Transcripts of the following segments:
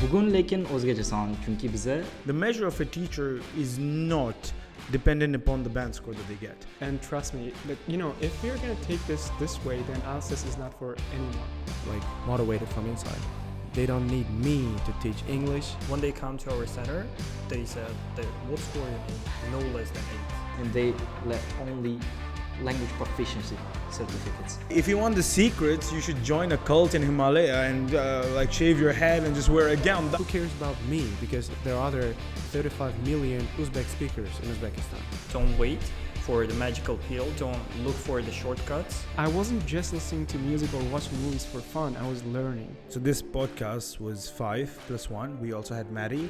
Bugun lekin o'zgacha son, chunki biza The measure of a teacher is not dependent upon the band score that they get. And trust me, if we're going to take this way, then analysis is not for anyone. Like motivated from inside. They don't need me to teach English. When they come to our center, they said that what score you need? No less than 8. and they let only language proficiency certificates. If you want the secrets, you should join a cult in Himalaya and shave your head and just wear a gown. Who cares about me? Because there are other 35 million Uzbek speakers in Uzbekistan. Don't wait for the magical pill. Don't look for the shortcuts. I wasn't just listening to music or watching movies for fun, I was learning. So this podcast was 5 plus 1. We also had Maddie.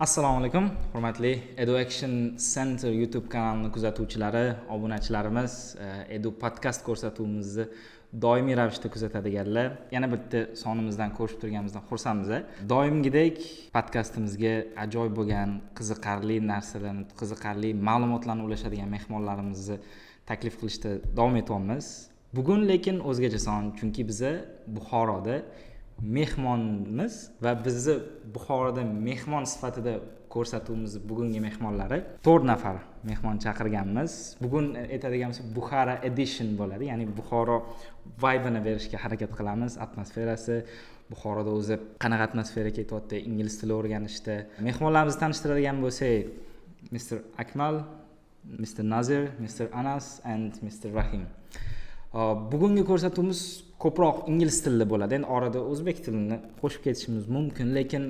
Assalomu alaykum, hurmatli Edu-Action Center YouTube kanalini kuzatuvchilari, obunachilarimiz, EduPodcast ko'rsatuvimizni doimiy ravishda kuzatadiganlar, yana bitta sonimizdan ko'rishib turganimizdan xursandmiz. Doimgidek podkastimizga ajoyib bo'lgan, qiziqarli narsalarni, qiziqarli ma'lumotlarni ulashadigan mehmonlarimizni taklif qilishda davom etyapmiz. Bugun lekin o'zgacha son, chunki biza Buxoroda mehmonmiz va bizni Buxoroda mehmon sifatida ko'rsatuvimiz bugungi mehmonlari 4 nafar mehmon chaqirganmiz. Bugun aytadiganimiz BUKHARA edition bo'ladi, ya'ni Buxoro vibe'ini berishga harakat qilamiz. Atmosferasi Buxoroda o'zi qanaqa atmosfera ketyapti, ingliz tili o'rganishda. Mehmonlarimizni tanishtiradigan bo'lsak, Mr. Akmal, Mr. Nazir, Mr. Anas and Mr. Rahim. Bugungi ko'rsatuvimiz ko'proq ingliz tilida bo'ladi. Endi orada o'zbek tilini qo'shib ketishimiz mumkin, lekin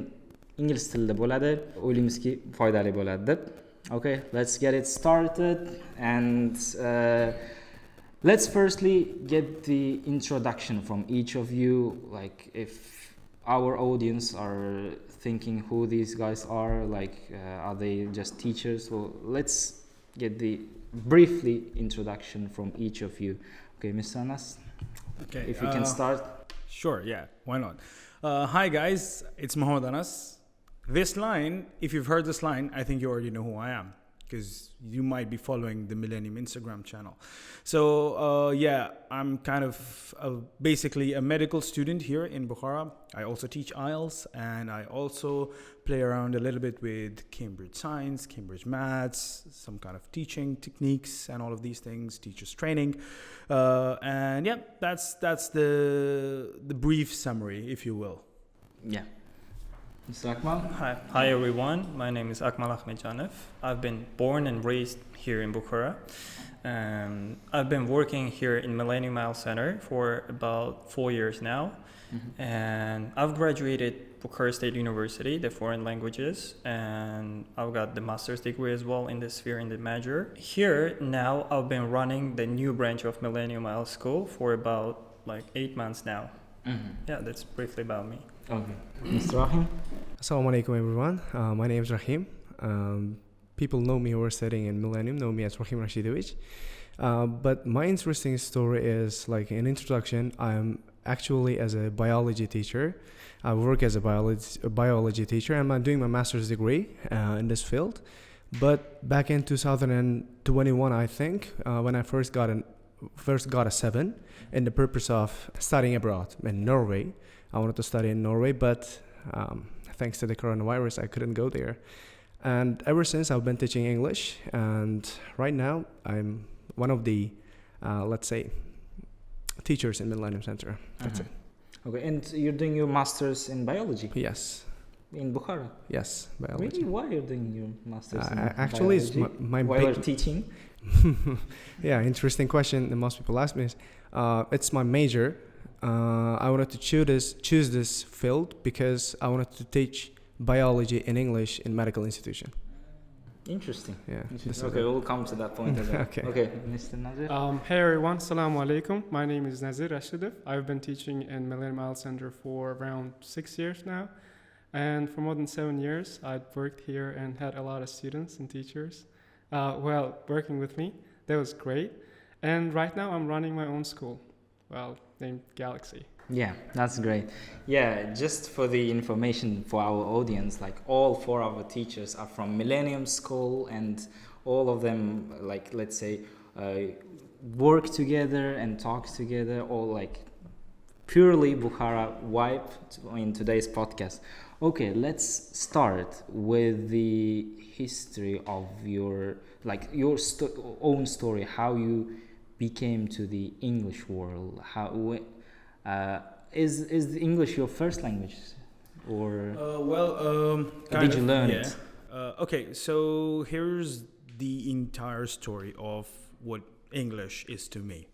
ingliz tilida bo'ladi. O'ylaymizki, foydali bo'ladi deb. Okay, let's get it started and let's firstly get the introduction from each of you, like if our audience are thinking who these guys are they just teachers? Well, let's get the briefly introduction from each of you. Okay, Mr. Anas, Okay, if you can start. Sure, yeah, why not? Hi guys, it's Mohammed Anas. This line, if you've heard this line, I think you already know who I am, because you might be following the Millennium Instagram channel. So I'm kind of basically a medical student here in Bukhara. I also teach IELTS, and I also play around a little bit with Cambridge Science, Cambridge Maths, some kind of teaching techniques and all of these things, teachers training. And yeah, that's the brief summary, if you will. Yeah. Mr. Akmal? Hi everyone, my name is Akmal Ahmedjanov. I've been born and raised here in Bukhara. I've been working here in Millennium Center for about 4 years now. Mm-hmm. And I've graduated Bukhara State University, the foreign languages, and I've got the master's degree as well in the sphere in the major. Here now I've been running the new branch of Millennium School for about 8 months now. Mm-hmm. Yeah, that's briefly about me. Okay. Mr. Rahim? Assalamu alaikum everyone. My name is Rahim. People know me who are studying in Millennium, know me as Rahim Rashidovich. But my interesting story is like an introduction. I'm actually as a biology teacher. I work as a biology teacher and I'm doing my master's degree in this field. But back in 2021, I think, when I first got a 7 in the purpose of studying abroad in Norway. I wanted to study in Norway, but thanks to the coronavirus, I couldn't go there. And ever since, I've been teaching English. And right now, I'm one of the, let's say, teachers in Millennium Center. That's it. Okay, and you're doing your master's in biology? Yes. In Bukhara? Yes, biology. Really? Why you're doing your master's in actually, biology? It's my while big... you're teaching? Yeah, interesting question that most people ask me is, it's my major. I wanted to choose this field because I wanted to teach biology in English in medical institution. Interesting. Yeah. this is Okay, it. we'll come to that point as well. Okay. Okay, Mr. Nazir. Hey everyone, Assalamu alaikum. My name is Nazir Rashidov. I've been teaching in Millennium Isle Center for around 6 years now. And for more than 7 years, I've worked here and had a lot of students and teachers. Working with me. That was great. And right now I'm running my own school, named Galaxy. Yeah, that's great. Yeah, just for the information for our audience, like all 4 of our teachers are from Millennium School, and all of them, like, let's say, work together and talk together, all like purely Bukhara vibe in today's podcast. Okay, let's start with the history of your own story, how you became to the English world. Is the English your first language, or did you learn it? Okay, so here's the entire story of what English is to me.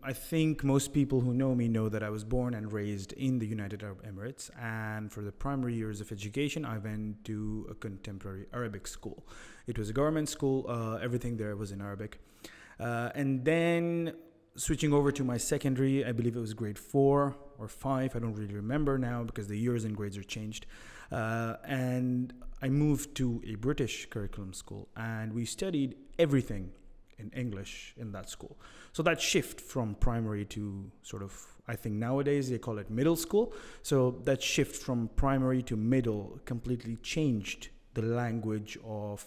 I think most people who know me know that I was born and raised in the United Arab Emirates, and for the primary years of education, I went to a contemporary Arabic school. It was a government school, everything there was in Arabic. And then switching over to my secondary, I believe it was grade 4 or 5, I don't really remember now because the years and grades are changed. And I moved to a British curriculum school, and we studied everything in English in that school. So that shift from primary to sort of, I think nowadays they call it middle school. So that shift from primary to middle completely changed the language of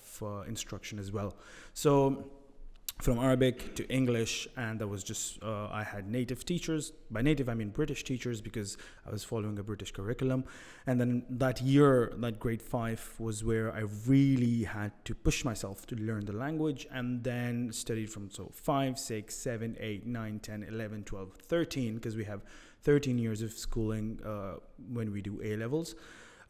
instruction as well. So from Arabic to English, and that was just, I had native teachers. By native, I mean British teachers, because I was following a British curriculum. And then that year, that grade 5, was where I really had to push myself to learn the language, and then studied from 5, 6, 7, 8, 9, 10, 11, 12, 13, because we have 13 years of schooling when we do A-levels.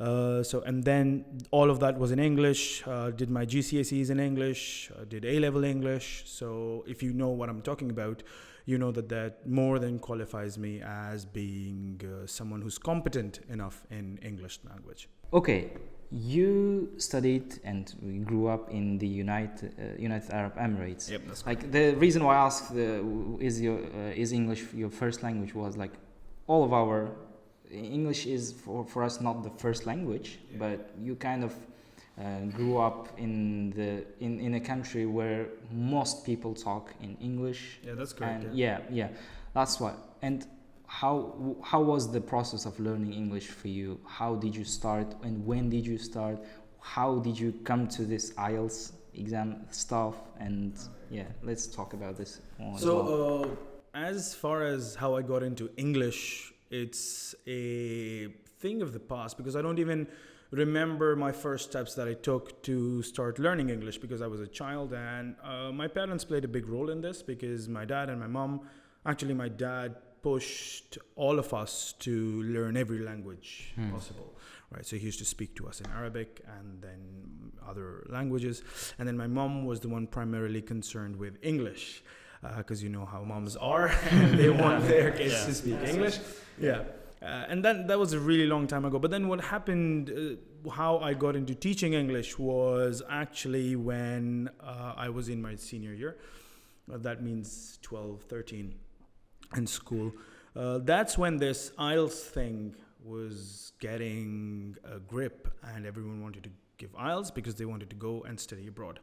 And then all of that was in English, did my GCSEs in English, did A-level English. So if you know what I'm talking about, you know that more than qualifies me as being someone who's competent enough in English language. Okay, you studied and grew up in the United Arab Emirates. Yep, that's like the reason why I asked is English your first language was like all of our English is for us not the first language, but you kind of grew up in a country where most people talk in English. Yeah, that's correct. And yeah, that's why. And how was the process of learning English for you? How did you start, and when did you start? How did you come to this IELTS exam stuff? And yeah, let's talk about this more as well. As far as how I got into English, it's a thing of the past, because I don't even remember my first steps that I took to start learning English, because I was a child, and my parents played a big role in this, because my dad and my mom, actually my dad pushed all of us to learn every language possible, right? So he used to speak to us in Arabic and then other languages, and then my mom was the one primarily concerned with English, because you know how moms are, and they want their kids to speak English. Yeah. And then that was a really long time ago. But then what happened, how I got into teaching English was actually when I was in my senior year. That means 12, 13 in school. That's when this IELTS thing was getting a grip, and everyone wanted to give IELTS because they wanted to go and study abroad.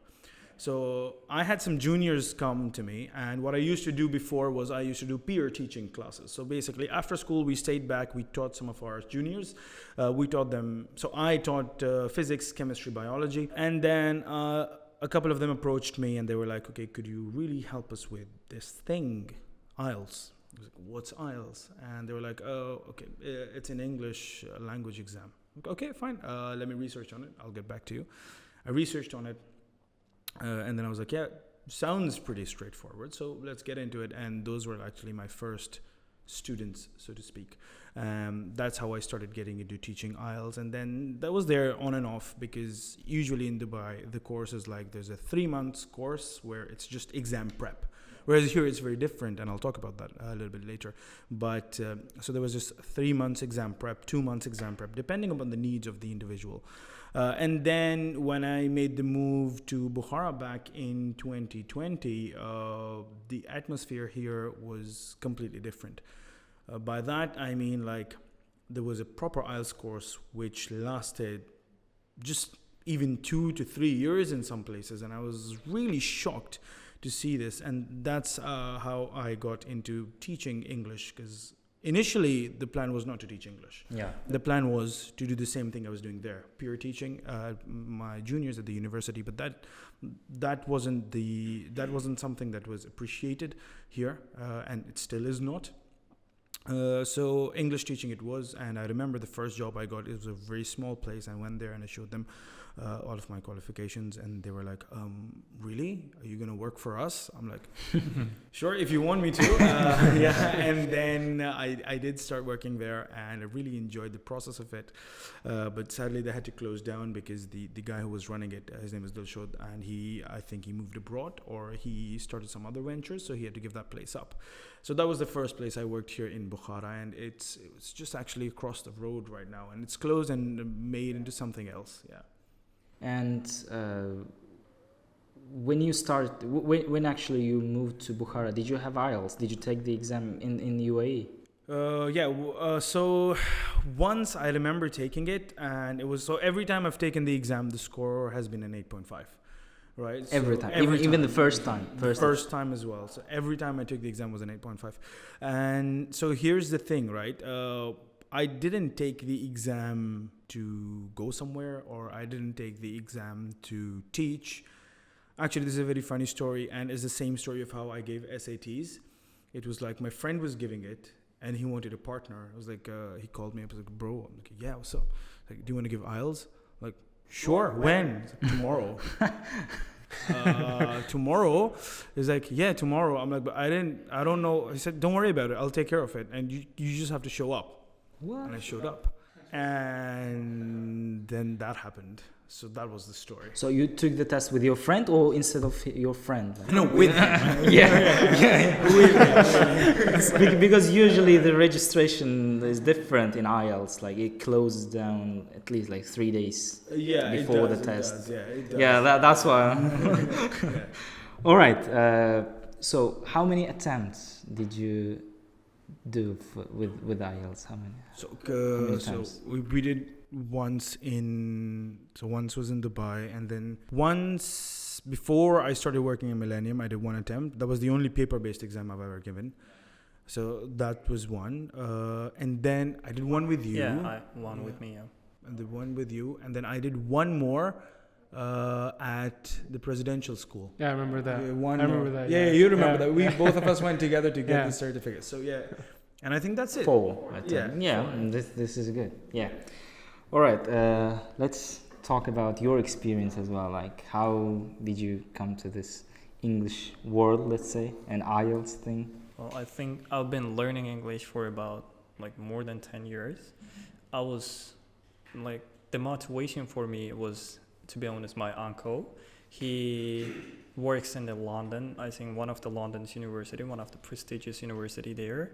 So I had some juniors come to me, and what I used to do before was I used to do peer teaching classes. So basically after school we stayed back, we taught some of our juniors, we taught them, so I taught physics, chemistry, biology, and then a couple of them approached me and they were like, okay, could you really help us with this thing, IELTS? I was like, what's IELTS? And they were like, oh, okay, it's an English language exam. Okay, fine, let me research on it, I'll get back to you. I researched on it. And then I was like, yeah, sounds pretty straightforward, so let's get into it. And those were actually my first students, so to speak. That's how I started getting into teaching IELTS. And then that was there on and off, because usually in Dubai, the course is like, there's a 3-month course where it's just exam prep. Whereas here it's very different, and I'll talk about that a little bit later. But so there was just 3 months exam prep, 2 months exam prep, depending upon the needs of the individual. And then when I made the move to Bukhara back in 2020, the atmosphere here was completely different. By that, I mean like there was a proper IELTS course which lasted just even 2 to 3 years in some places. And I was really shocked to see this. And that's how I got into teaching English, because initially, the plan was not to teach English. Yeah. The plan was to do the same thing I was doing there, pure teaching, my juniors at the university. But that wasn't something that was appreciated here, and it still is not. So English teaching it was, and I remember the first job I got. It was a very small place. I went there and I showed them all of my qualifications, and they were like, really? Are you going to work for us? I'm like, sure, if you want me to. Yeah. And then I did start working there, and I really enjoyed the process of it. But sadly, they had to close down because the guy who was running it, his name is Dilshod, and I think he moved abroad or he started some other ventures, so he had to give that place up. So that was the first place I worked here in Bukhara, and it's just actually across the road right now, and it's closed and made into something else. Yeah. And when you started, when actually you moved to Bukhara, did you have IELTS? Did you take the exam in UAE? So once I remember taking it, and it was, so every time I've taken the exam, the score has been an 8.5. Right. Every time, even the first time. First time as well. So every time I took the exam was an 8.5. And so here's the thing, right? I didn't take the exam to go somewhere, or I didn't take the exam to teach. Actually, this is a very funny story, and it's the same story of how I gave SATs. It was like my friend was giving it, and he wanted a partner. I was like, he called me up. I was like, bro, I'm like, yeah, what's up? Like, do you want to give IELTS? Like, sure. When? Like, tomorrow. Tomorrow. He's like, yeah, tomorrow. I'm like, but I don't know. He said, don't worry about it. I'll take care of it. And you just have to show up. What? And I showed up. And then that happened. So that was the story. So you took the test with your friend or instead of your friend? Like, no, with him. Yeah. With him. Because usually the registration is different in IELTS. Like it closes down at least like 3 days before the test. It does. Yeah, that's why. Yeah. All right. So how many attempts did you do with IELTS? How many? So times? we did once was in Dubai, and then once before I started working in Millennium, I did one attempt. That was the only paper-based exam I've ever given. So that was one. And then I did one with you. Yeah, one with me, yeah. And the one with you. And then I did one more at the presidential school. Yeah, I remember that. I remember that. Yeah, you remember that. We both of us went together to get the certificate. So yeah. And I think that's it. 4, I think. Yeah, four. this is good. Yeah. All right. Let's talk about your experience as well. Like, how did you come to this English world, let's say, and IELTS thing? Well, I think I've been learning English for about like more than 10 years. I was like, the motivation for me was, to be honest, my uncle. He works in London, I think one of the London's university, one of the prestigious university there.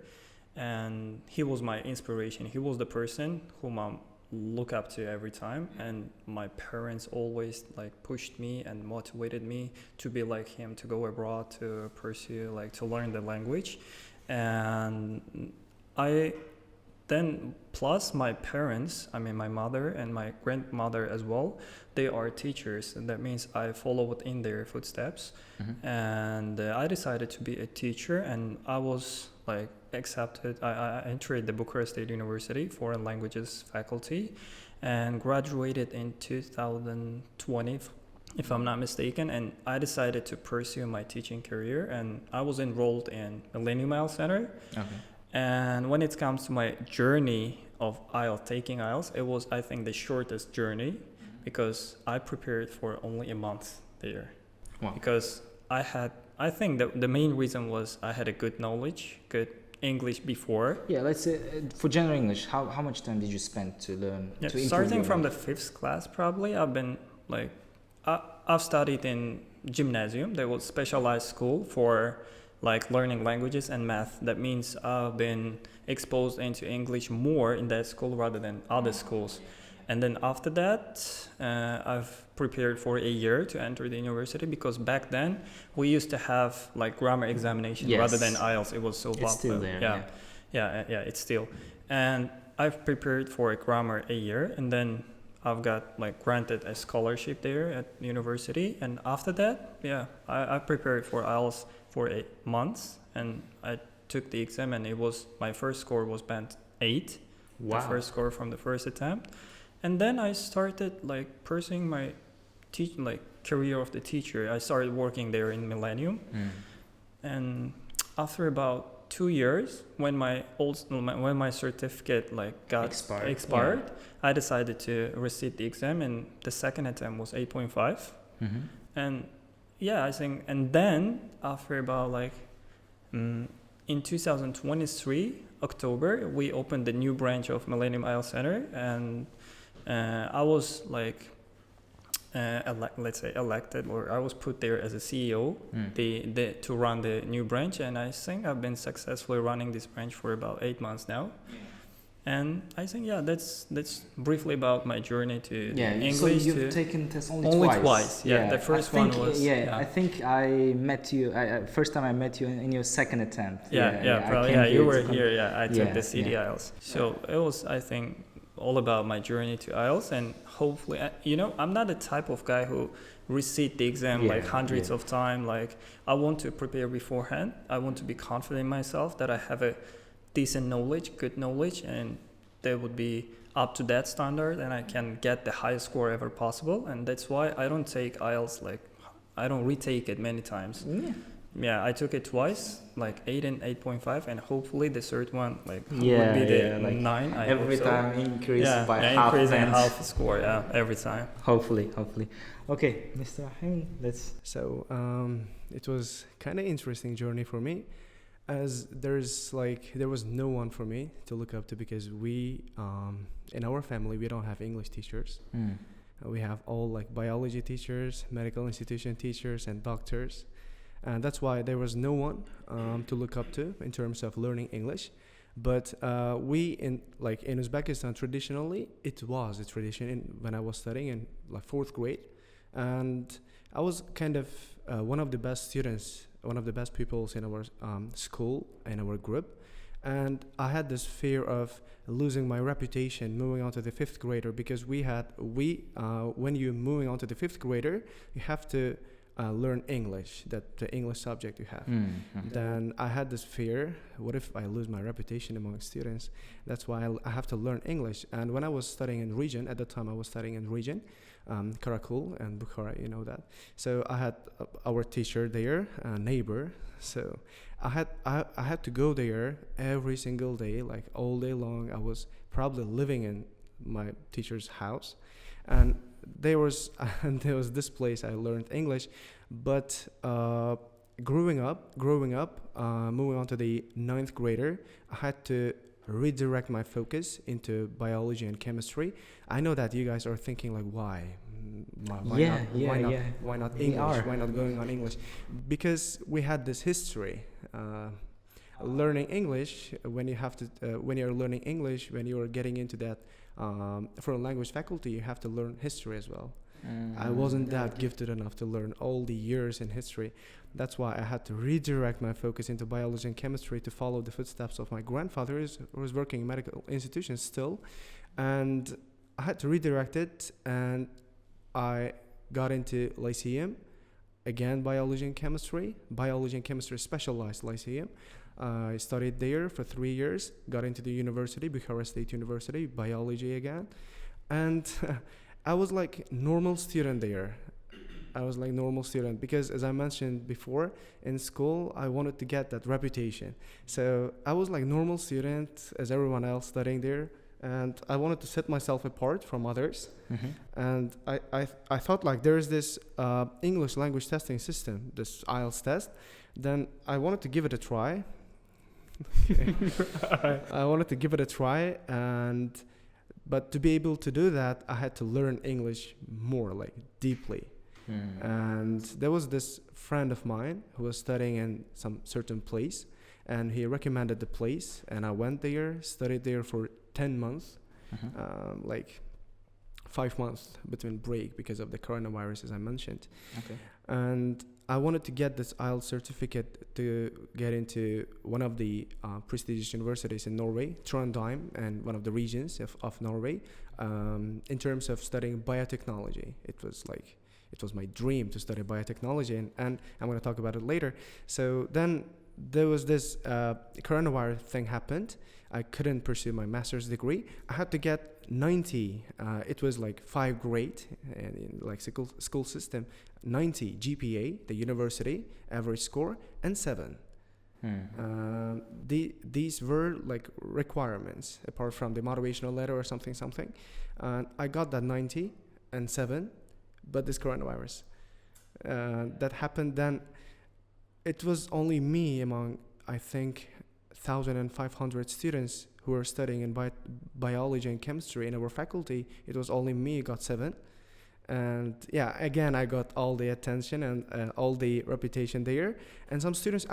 And he was my inspiration. He was the person whom I look up to every time. And my parents always like pushed me and motivated me to be like him, to go abroad, to pursue, like to learn the language. And plus my parents, I mean my mother and my grandmother as well, they are teachers, and that means I followed in their footsteps. Mm-hmm. And I decided to be a teacher, and I was like accepted. I entered the Bukhara State University Foreign Languages faculty and graduated in 2020, if I'm not mistaken, and I decided to pursue my teaching career, and I was enrolled in Millennium Center. Okay. And when it comes to my journey of taking IELTS, it was, I think, the shortest journey, because I prepared for only a month there. Wow. Because I think that the main reason was I had a good knowledge, good English before. Yeah, let's say for general English, how much time did you spend to learn? Yeah, to improve starting your from the English? 5th class, probably, I've been like, I've studied in gymnasium. That was specialized school for like learning languages and math. That means I've been exposed into English more in that school rather than other schools. And then after that, I've prepared for a year to enter the university, because back then we used to have like grammar examination rather than IELTS. It was so popular. It's still there. Yeah, it's still. And I've prepared for a grammar a year, and then I've got like granted a scholarship there at university. And after that, I prepared for IELTS for 8 months, and I took the exam, and my first score was band 8. Wow. The first score from the first attempt. And then I started like pursuing my career of the teacher. I started working there in Millennium. And after about 2 years, when my certificate like got expired, I decided to resit the exam, and the second attempt was 8.5. And I think, and then after about like in 2023 October, we opened the new branch of Millennium IELTS Center, and I was like elected, or I was put there as a CEO to run the new branch, and I think I've been successfully running this branch for about 8 months now. And I think that's briefly about my journey to English. So you've taken tests only twice. The first one was I think I met you. First time I met you in your second attempt. You were here. I took the CDIELTS. So it was, I think, all about my journey to IELTS, and hopefully, I'm not the type of guy who resit the exam like hundreds of times. Like, I want to prepare beforehand. I want to be confident in myself that I have a decent knowledge, good knowledge, and they would be up to that standard, and I can get the highest score ever possible. And that's why I don't take IELTS, I don't retake it many times. I took it twice, like 8 and 8.5, and hopefully the third one would be the 9. Every time increase by half. Increasing half the score, every time. Hopefully. Okay, Mr. Rahim, let's. So it was kind of interesting journey for me, as there was no one for me to look up to, because we in our family we don't have English teachers. We have all like biology teachers, medical institution teachers, and doctors, and that's why there was no one to look up to in terms of learning English. But we in Uzbekistan, traditionally it was a tradition when I was studying in like 4th grade, and I was kind of one of the best students, one of the best pupils in our school, in our group. And I had this fear of losing my reputation moving on to the 5th grader, because when you're moving on to the 5th grader, you have to learn English, that the English subject you have. Then I had this fear, what if I lose my reputation among students? That's why I have to learn English. And when I was studying in region, at the time I was studying in region, Karakul and Bukhara, you know that. So I had our teacher there, a neighbor. So I had to go there every single day, like all day long. I was probably living in my teacher's house, and there was this place I learned English. But growing up, moving on to the 9th grader, I had to redirect my focus into biology and chemistry. I know that you guys are thinking like, why not English? Why not going on English? Because we had this history. Learning English, when you're learning English, when you're getting into that foreign language faculty, you have to learn history as well. I wasn't that gifted enough to learn all the years in history. That's why I had to redirect my focus into biology and chemistry to follow the footsteps of my grandfather, who was working in medical institutions still. And I had to redirect it, and I got into Lyceum, again biology and chemistry specialized Lyceum. I studied there for 3 years, got into the university, Bukhara State University, biology again. And I was like normal student there. Because, as I mentioned before, in school I wanted to get that reputation. So I was like normal student as everyone else studying there, and I wanted to set myself apart from others. And I thought like there is this English language testing system, this IELTS test. Then I wanted to give it a try. I wanted to give it a try, but to be able to do that, I had to learn English more, like deeply. And there was this friend of mine who was studying in some certain place, and he recommended the place, and I went there, studied there for 10 months. 5 months between break because of the coronavirus, as I mentioned. Okay. And I wanted to get this IELTS certificate to get into one of the prestigious universities in Norway, Trondheim, and one of the regions of Norway, in terms of studying biotechnology. It was my dream to study biotechnology, and I'm going to talk about it later. So then there was this coronavirus thing happened. I couldn't pursue my master's degree. I had to get 90. It was like 5 grade in like school system. 90 GPA, the university average score, and 7. These were like requirements apart from the motivational letter or something. And I got that 90 and 7, but this coronavirus that happened. Then it was only me among, I think, 1,500 students who were studying in biology and chemistry in our faculty. It was only me who got 7. And yeah, again, I got all the attention and all the reputation there. And some students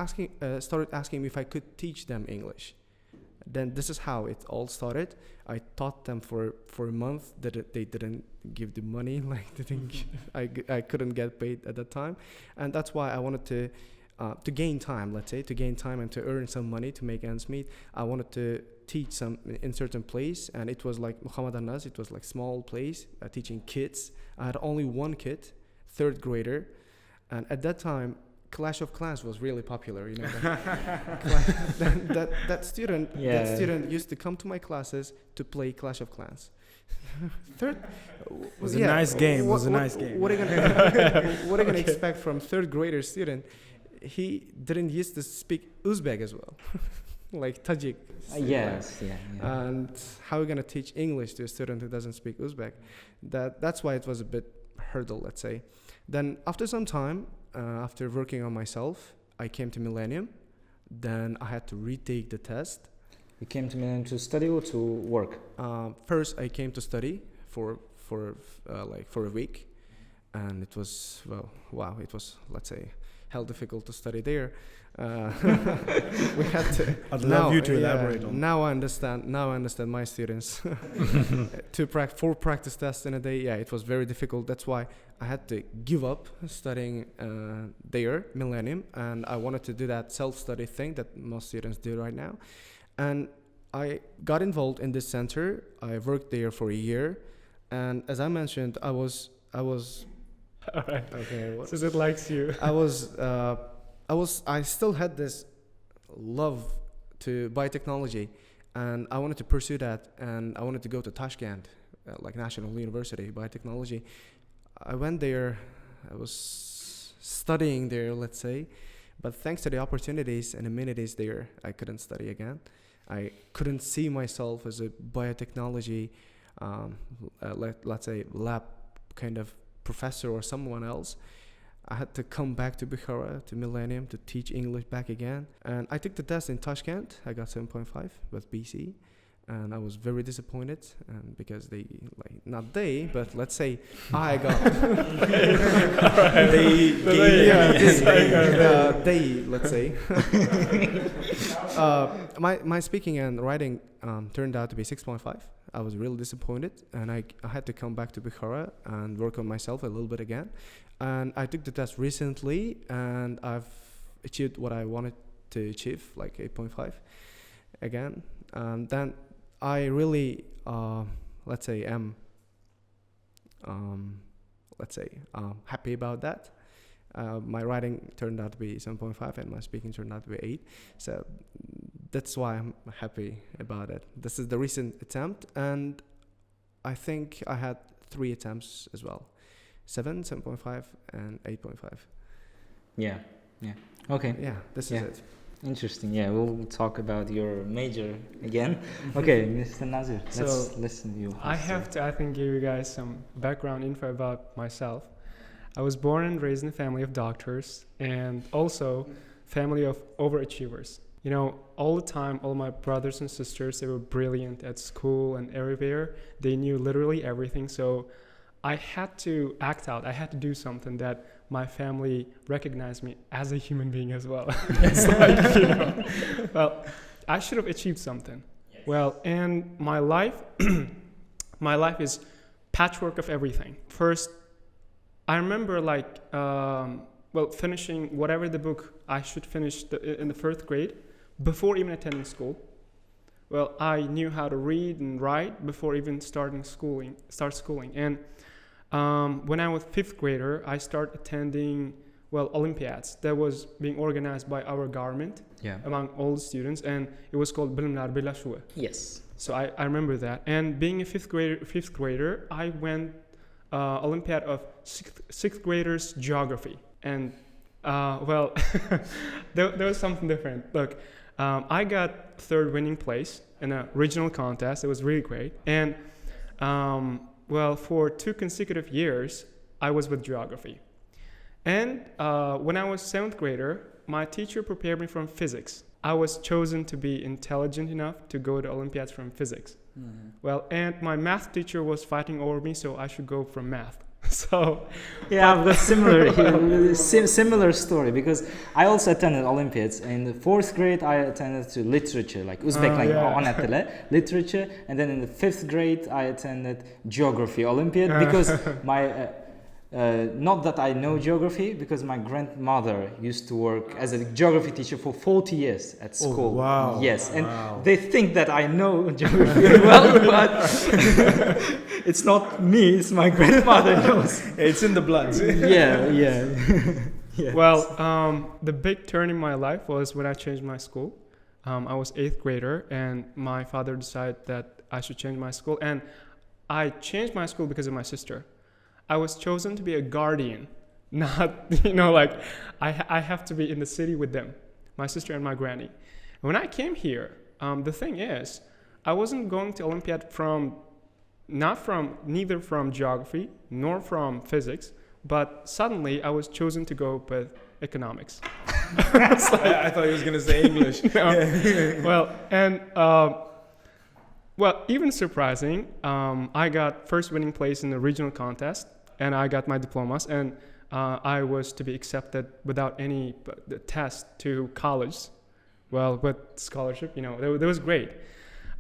started asking me if I could teach them English. Then this is how it all started. I taught them for a month. That they didn't give the money, like they think I couldn't get paid at that time. And that's why I wanted to gain time, let's say, to gain time and to earn some money to make ends meet. I wanted to teach some in certain place, and it was like Mehmonlar. It was like small place teaching kids. I had only one kid, 3rd grader, and at that time, Clash of Clans was really popular. You know, that student used to come to my classes to play Clash of Clans. Third was a nice game. What are you gonna expect from 3rd grader student? He didn't used to speak Uzbek as well, like Tajik. Yes. And how are you gonna teach English to a student who doesn't speak Uzbek? That's why it was a bit hurdle, let's say. Then after some time, after working on myself, I came to Millennium. Then I had to retake the test. You came to Millennium to study or to work? First, I came to study for a week, and it was it was, let's say, hell difficult to study there. We had to. I'd love you to elaborate on. Now I understand my students. 4 practice tests in a day. Yeah, it was very difficult. That's why I had to give up studying there, Millennium, and I wanted to do that self-study thing that most students do right now. And I got involved in this center. I worked there for a year, and as I mentioned, I was. All right. Okay. So it likes you. I still had this love to biotechnology, and I wanted to pursue that, and I wanted to go to Tashkent, like National University, biotechnology. I went there, I was studying there, let's say, but thanks to the opportunities and amenities there, I couldn't study again. I couldn't see myself as a biotechnology, let's say, lab kind of professor or someone else. I had to come back to Bukhara, to Millennium, to teach English back again. And I took the test in Tashkent. I got 7.5 with BC. And I was very disappointed because but let's say I got let's say my speaking and writing turned out to be 6.5. I was really disappointed, and I had to come back to Bukhara and work on myself a little bit again. And I took the test recently, and I've achieved what I wanted to achieve, like 8.5 again. Then I really, am happy about that. My writing turned out to be 7.5 and my speaking turned out to be 8. So that's why I'm happy about it. This is the recent attempt, and I think I had 3 attempts as well. 7, 7.5 and 8.5. Yeah. Okay. Yeah, this is it. Interesting. Yeah, we'll talk about your major again. Okay, Mr. Nazir, let's listen to you. I have to, give you guys some background info about myself. I was born and raised in a family of doctors and also family of overachievers. You know, all the time, all my brothers and sisters, they were brilliant at school and everywhere. They knew literally everything. So I had to act out. I had to do something that my family recognized me as a human being as well. It's like, well, I should have achieved something. Yes. Well, and my life is patchwork of everything. First, I remember finishing whatever the book I should finish in the 1st grade before even attending school. Well, I knew how to read and write before even start schooling. And when I was 5th grader, I started attending Olympiads that was being organized by our government among all the students, and it was called Bilimlar Birleşuğu. Yes. So I remember that. And being a 5th grader, I went Olympiad of 6th graders geography. And there was something different. Look, I got 3rd winning place in a regional contest. It was really great. And for 2 consecutive years, I was with geography. And when I was 7th grader, my teacher prepared me from physics. I was chosen to be intelligent enough to go to Olympiads from physics. And my math teacher was fighting over me, so I should go from math. So I've got similar story, because I also attended Olympiads. In the 4th grade, I attended to literature, like Uzbek ona tili, literature, and then in the 5th grade, I attended geography Olympiad, because my not that I know geography, because my grandmother used to work as a geography teacher for 40 years at school. Oh, wow. Yes, and they think that I know geography well, but it's not me, it's my grandmother knows. It's in the blood. Yeah. The big turn in my life was when I changed my school. I was 8th grader, and my father decided that I should change my school, and I changed my school because of my sister. I was chosen to be a guardian, not, I have to be in the city with them, my sister and my granny. When I came here, the thing is, I wasn't going to Olympiad neither from geography nor from physics, but suddenly I was chosen to go with economics. I thought he was going to say English. Even surprising, I got 1st winning place in the regional contest, and I got my diplomas, and I was to be accepted without any test to college. With scholarship, that was great.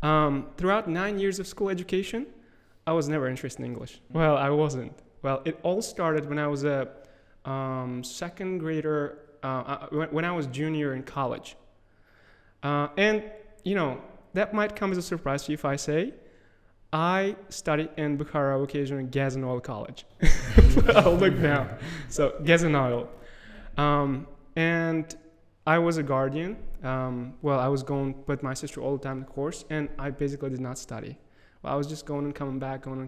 Throughout 9 years of school education, I was never interested in English. I wasn't. It all started when I was a 2nd grader, when I was junior in college. That might come as a surprise to you if I say I studied in BUKHARA Vocational Gas and Oil College. Look now. So, gas and oil. And I was a guardian. I was going with my sister all the time to course, and I basically did not study. I was just going and coming back, and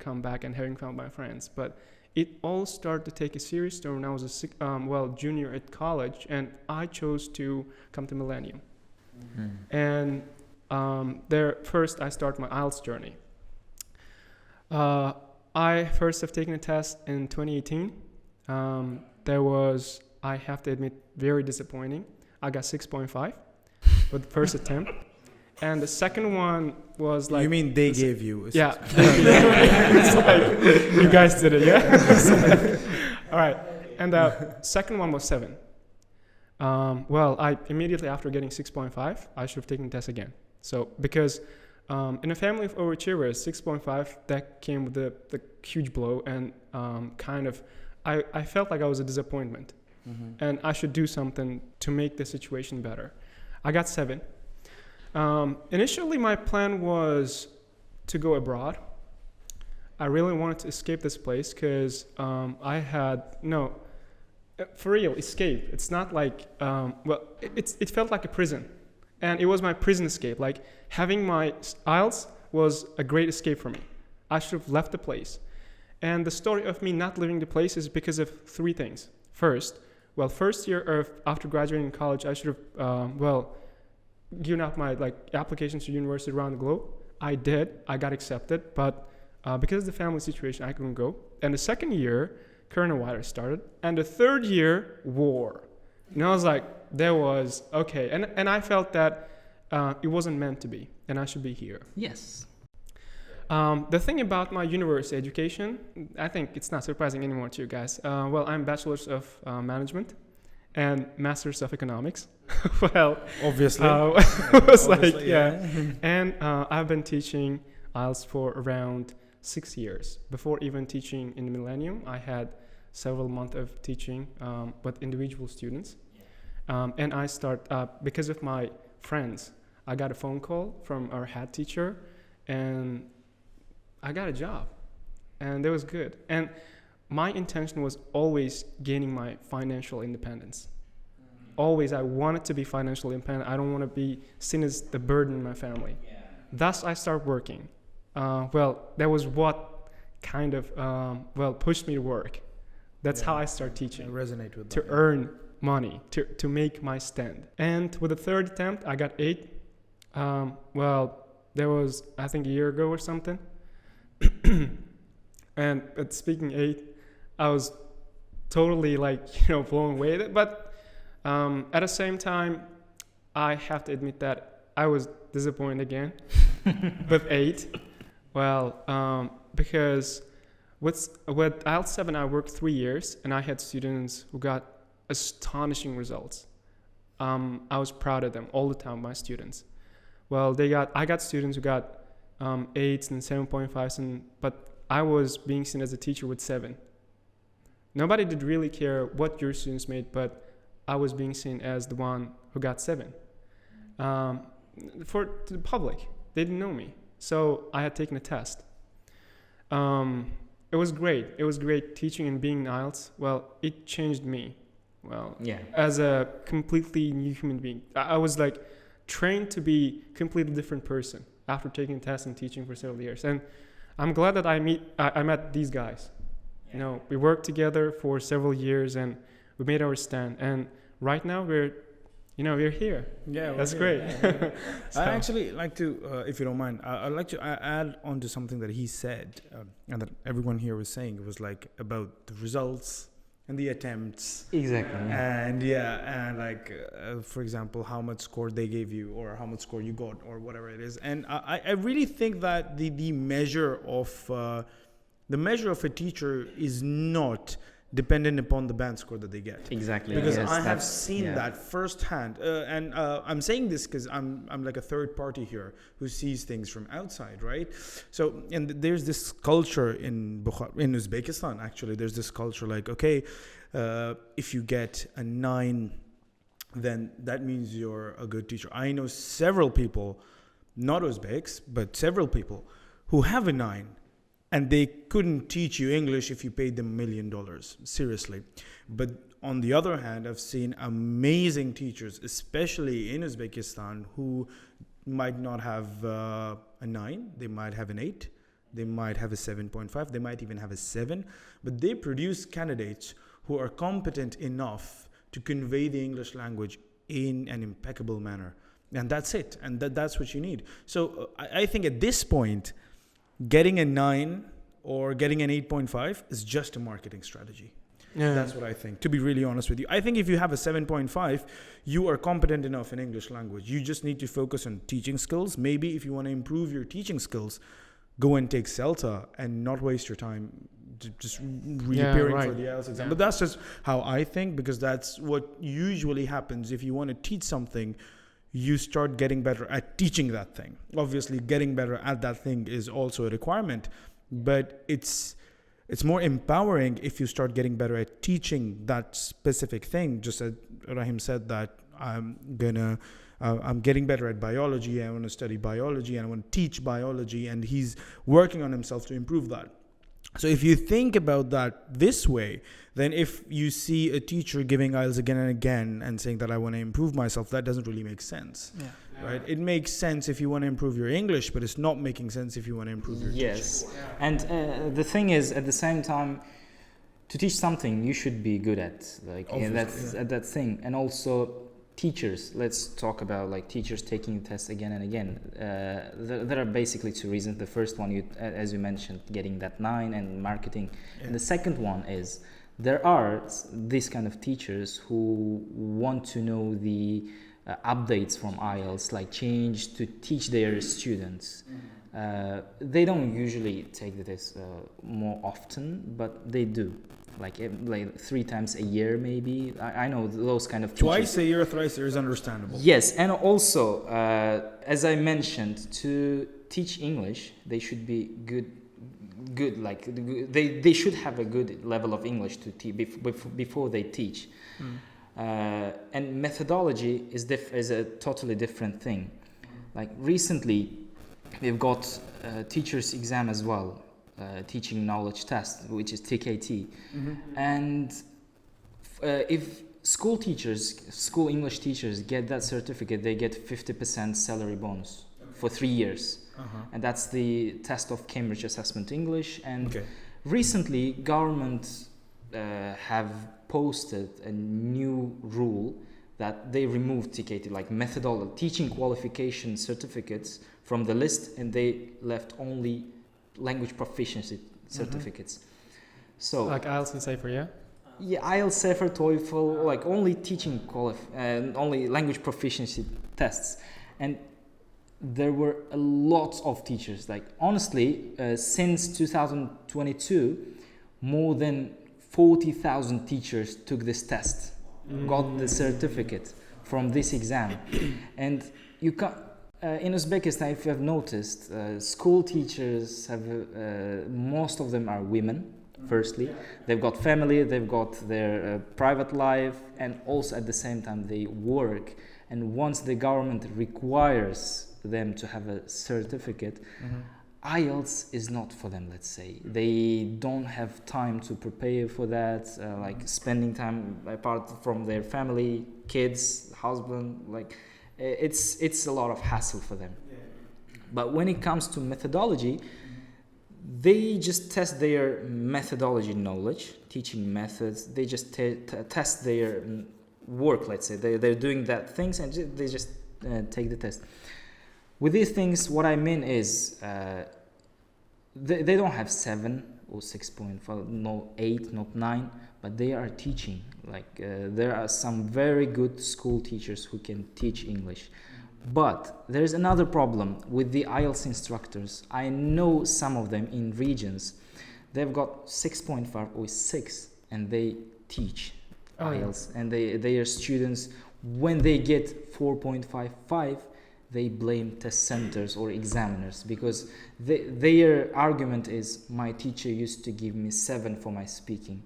having fun with my friends. But it all started to take a serious turn when I was a junior at college, and I chose to come to Millennium. And there, first I start my IELTS journey. I first have taken a test in 2018. There was, I have to admit, very disappointing. I got 6.5 with the first attempt. And the second one was like... You mean they gave you? Yeah. It's like, you guys did it, yeah? All right. And the second one was 7. I immediately after getting 6.5, I should have taken the test again. So, because in a family of overachievers, 6.5, that came with the huge blow, and I felt like I was a disappointment. And I should do something to make the situation better. I got 7. Initially, my plan was to go abroad. I really wanted to escape this place because I had, for real, escape. It's not like, it felt like a prison. And it was my prison escape. Like, having my IELTS was a great escape for me. I should have left the place. And the story of me not leaving the place is because of 3 things. First year after graduating college, I should have, given out my applications to university around the globe. I did. I got accepted, but because of the family situation, I couldn't go. And the second year, coronavirus started, and the third year, war. And I was like, there was okay, and I felt that it wasn't meant to be, and I should be here. Yes. The thing about my university education, I think it's not surprising anymore to you guys. I'm bachelor's of management and master's of economics. Obviously. It was obviously, yeah. And I've been teaching IELTS for around 6 years. Before even teaching in the Millennium, I had several months of teaching with individual students. And I because of my friends, I got a phone call from our head teacher, and I got a job, and that was good. And my intention was always gaining my financial independence. Always, I wanted to be financially independent. I don't want to be seen as the burden in my family. Thus, I started working. That was what kind of pushed me to work. That's how I started teaching. I resonate with to that. earn money, to make my stand. And with the third attempt, I got 8. That was, I think, a year ago or something. And speaking 8, I was totally blown away. But at the same time, I have to admit that I was disappointed again with 8. Because with IELTS 7, I worked 3 years, and I had students who got astonishing results. I was proud of them all the time, my students. I got students who got 8s and 7.5s, but I was being seen as a teacher with 7. Nobody did really care what your students made, but I was being seen as the one who got 7. To the public, they didn't know me, so I had taken a test. It was great. It was great teaching and being in IELTS. It changed me. As a completely new human being. I was trained to be a completely different person after taking tests and teaching for several years. And I'm glad that I met these guys. We worked together for several years, and we made our stand. And right now we're here. Yeah, that's great. Yeah. I'd actually like to, if you don't mind, I'd like to add on to something that he said, and that everyone here was saying. It was about the results and the attempts. Exactly. And for example, how much score they gave you, or how much score you got, or whatever it is. And I really think that the measure of a teacher is not dependent upon the band score that they get. Exactly. Because yes, I have seen that firsthand. And I'm saying this because I'm like a third party here who sees things from outside, right? So, and there's this culture in Uzbekistan, actually, there's this culture if you get a 9, then that means you're a good teacher. I know several people, not Uzbeks, but several people who have a 9, and they couldn't teach you English if you paid them $1 million, seriously. But on the other hand, I've seen amazing teachers, especially in Uzbekistan, who might not have a 9, they might have an 8, they might have a 7.5, they might even have a 7, but they produce candidates who are competent enough to convey the English language in an impeccable manner. And that's it, and that's what you need. So I think at this point, getting a 9 or getting an 8.5 is just a marketing strategy. Yeah. That's what I think, to be really honest with you. I think if you have a 7.5, you are competent enough in English language. You just need to focus on teaching skills. Maybe if you want to improve your teaching skills, go and take CELTA and not waste your time just reappearing for the IELTS exam. But that's just how I think, because that's what usually happens. If you want to teach something, you start getting better at teaching that thing. Obviously, getting better at that thing is also a requirement, but it's more empowering if you start getting better at teaching that specific thing. Just as Rahim said, that I'm getting better at biology, I want to study biology, and I want to teach biology, and he's working on himself to improve that. So if you think about that this way, then if you see a teacher giving IELTS again and again and saying that I want to improve myself, that doesn't really make sense. Right? It makes sense if you want to improve your English, but it's not making sense if you want to improve your teaching. And the thing is, at the same time, to teach something you should be good at, that thing. And also teachers, let's talk about teachers taking tests again and again. There are basically 2 reasons. The first one, as you mentioned, getting that 9 and marketing. And the second one is there are these kind of teachers who want to know the updates from IELTS, change to teach their students. They don't usually take the test more often, but they do. Like 3 times a year, maybe. I know those kind of teachers. Twice a year, thrice a year is understandable. Yes, and also, as I mentioned, to teach English, they should be good good, like they should have a good level of English to before they teach. And methodology is a totally different thing. Like recently, we've got teachers exam as well, teaching knowledge test, which is TKT. And if school English teachers get that certificate, they get 50% salary bonus for 3 years. And that's the test of Cambridge Assessment English. And recently, government have posted a new rule that they removed TKT, like methodology, teaching qualification certificates from the list, and they left only language proficiency certificates. So Like IELTS and SAFER, yeah? Yeah, IELTS, SAFER, TOEFL, like only teaching only language proficiency tests. And there were a lot of teachers, like honestly, since 2022, more than 40,000 teachers took this test, got the certificate from this exam. And you can in Uzbekistan, if you have noticed, school teachers have most of them are women. Firstly, they've got family, they've got their private life, and also at the same time they work. And once the government requires them to have a certificate, IELTS is not for them, let's say. They don't have time to prepare for that, like spending time apart from their family, kids, husband, like it's a lot of hassle for them. But when it comes to methodology, they just test their methodology knowledge, teaching methods. They just test their work, let's say. They're doing that things and they just take the test. With these things, what I mean is they don't have 7 or 6.5, no 8, not 9, but they are teaching. Like there are some very good school teachers who can teach English. But there's another problem with the IELTS instructors. I know some of them in regions, they've got 6.5 or 6 and they teach IELTS. And their students, when they get 4.55, they blame test centers or examiners because their argument is, my teacher used to give me 7 for my speaking.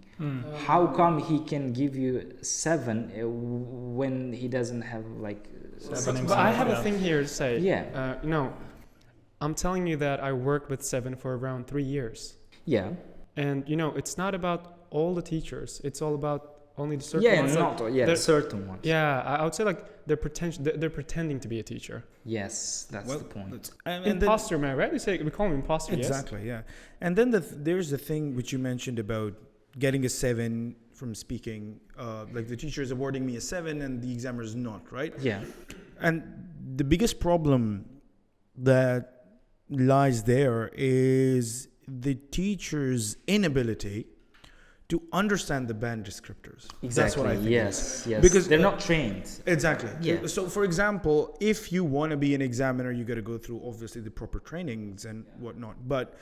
How come he can give you 7 when he doesn't have like 7? But I have a thing here to say. Yeah. I'm telling you that I worked with 7 for around 3 years. Yeah. And it's not about all the teachers. It's all about only the certain ones. Certain ones. Yeah, I would say like they're pretending to be a teacher. Yes, that's the point. Imposter, man, right? We call him imposter. Exactly, yes? Yeah. And then there's the thing which you mentioned about getting a 7 from speaking. Like the teacher is awarding me a 7 and the examiner is not, right? Yeah. And the biggest problem that lies there is the teacher's inability to understand the band descriptors. Exactly. That's what I think. Yes. Because they're not trained. Exactly. Yeah. So, for example, if you want to be an examiner, you got to go through obviously the proper trainings and whatnot. But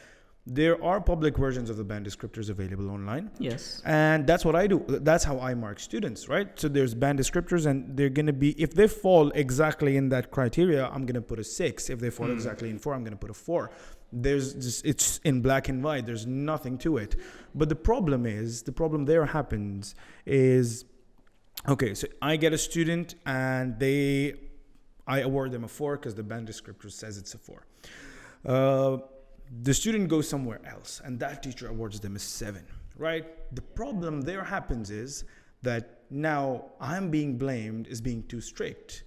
there are public versions of the band descriptors available online. Yes. And that's what I do. That's how I mark students, right? So there's band descriptors and they're going to be, if they fall exactly in that criteria, I'm going to put a 6. If they fall exactly in 4, I'm going to put a 4. It's in black and white. There's nothing to it. But the problem there happens is, okay, so I get a student and I award them a 4 because the band descriptor says it's a 4. The student goes somewhere else and that teacher awards them a 7, right? The problem there happens is that now I'm being blamed as being too strict.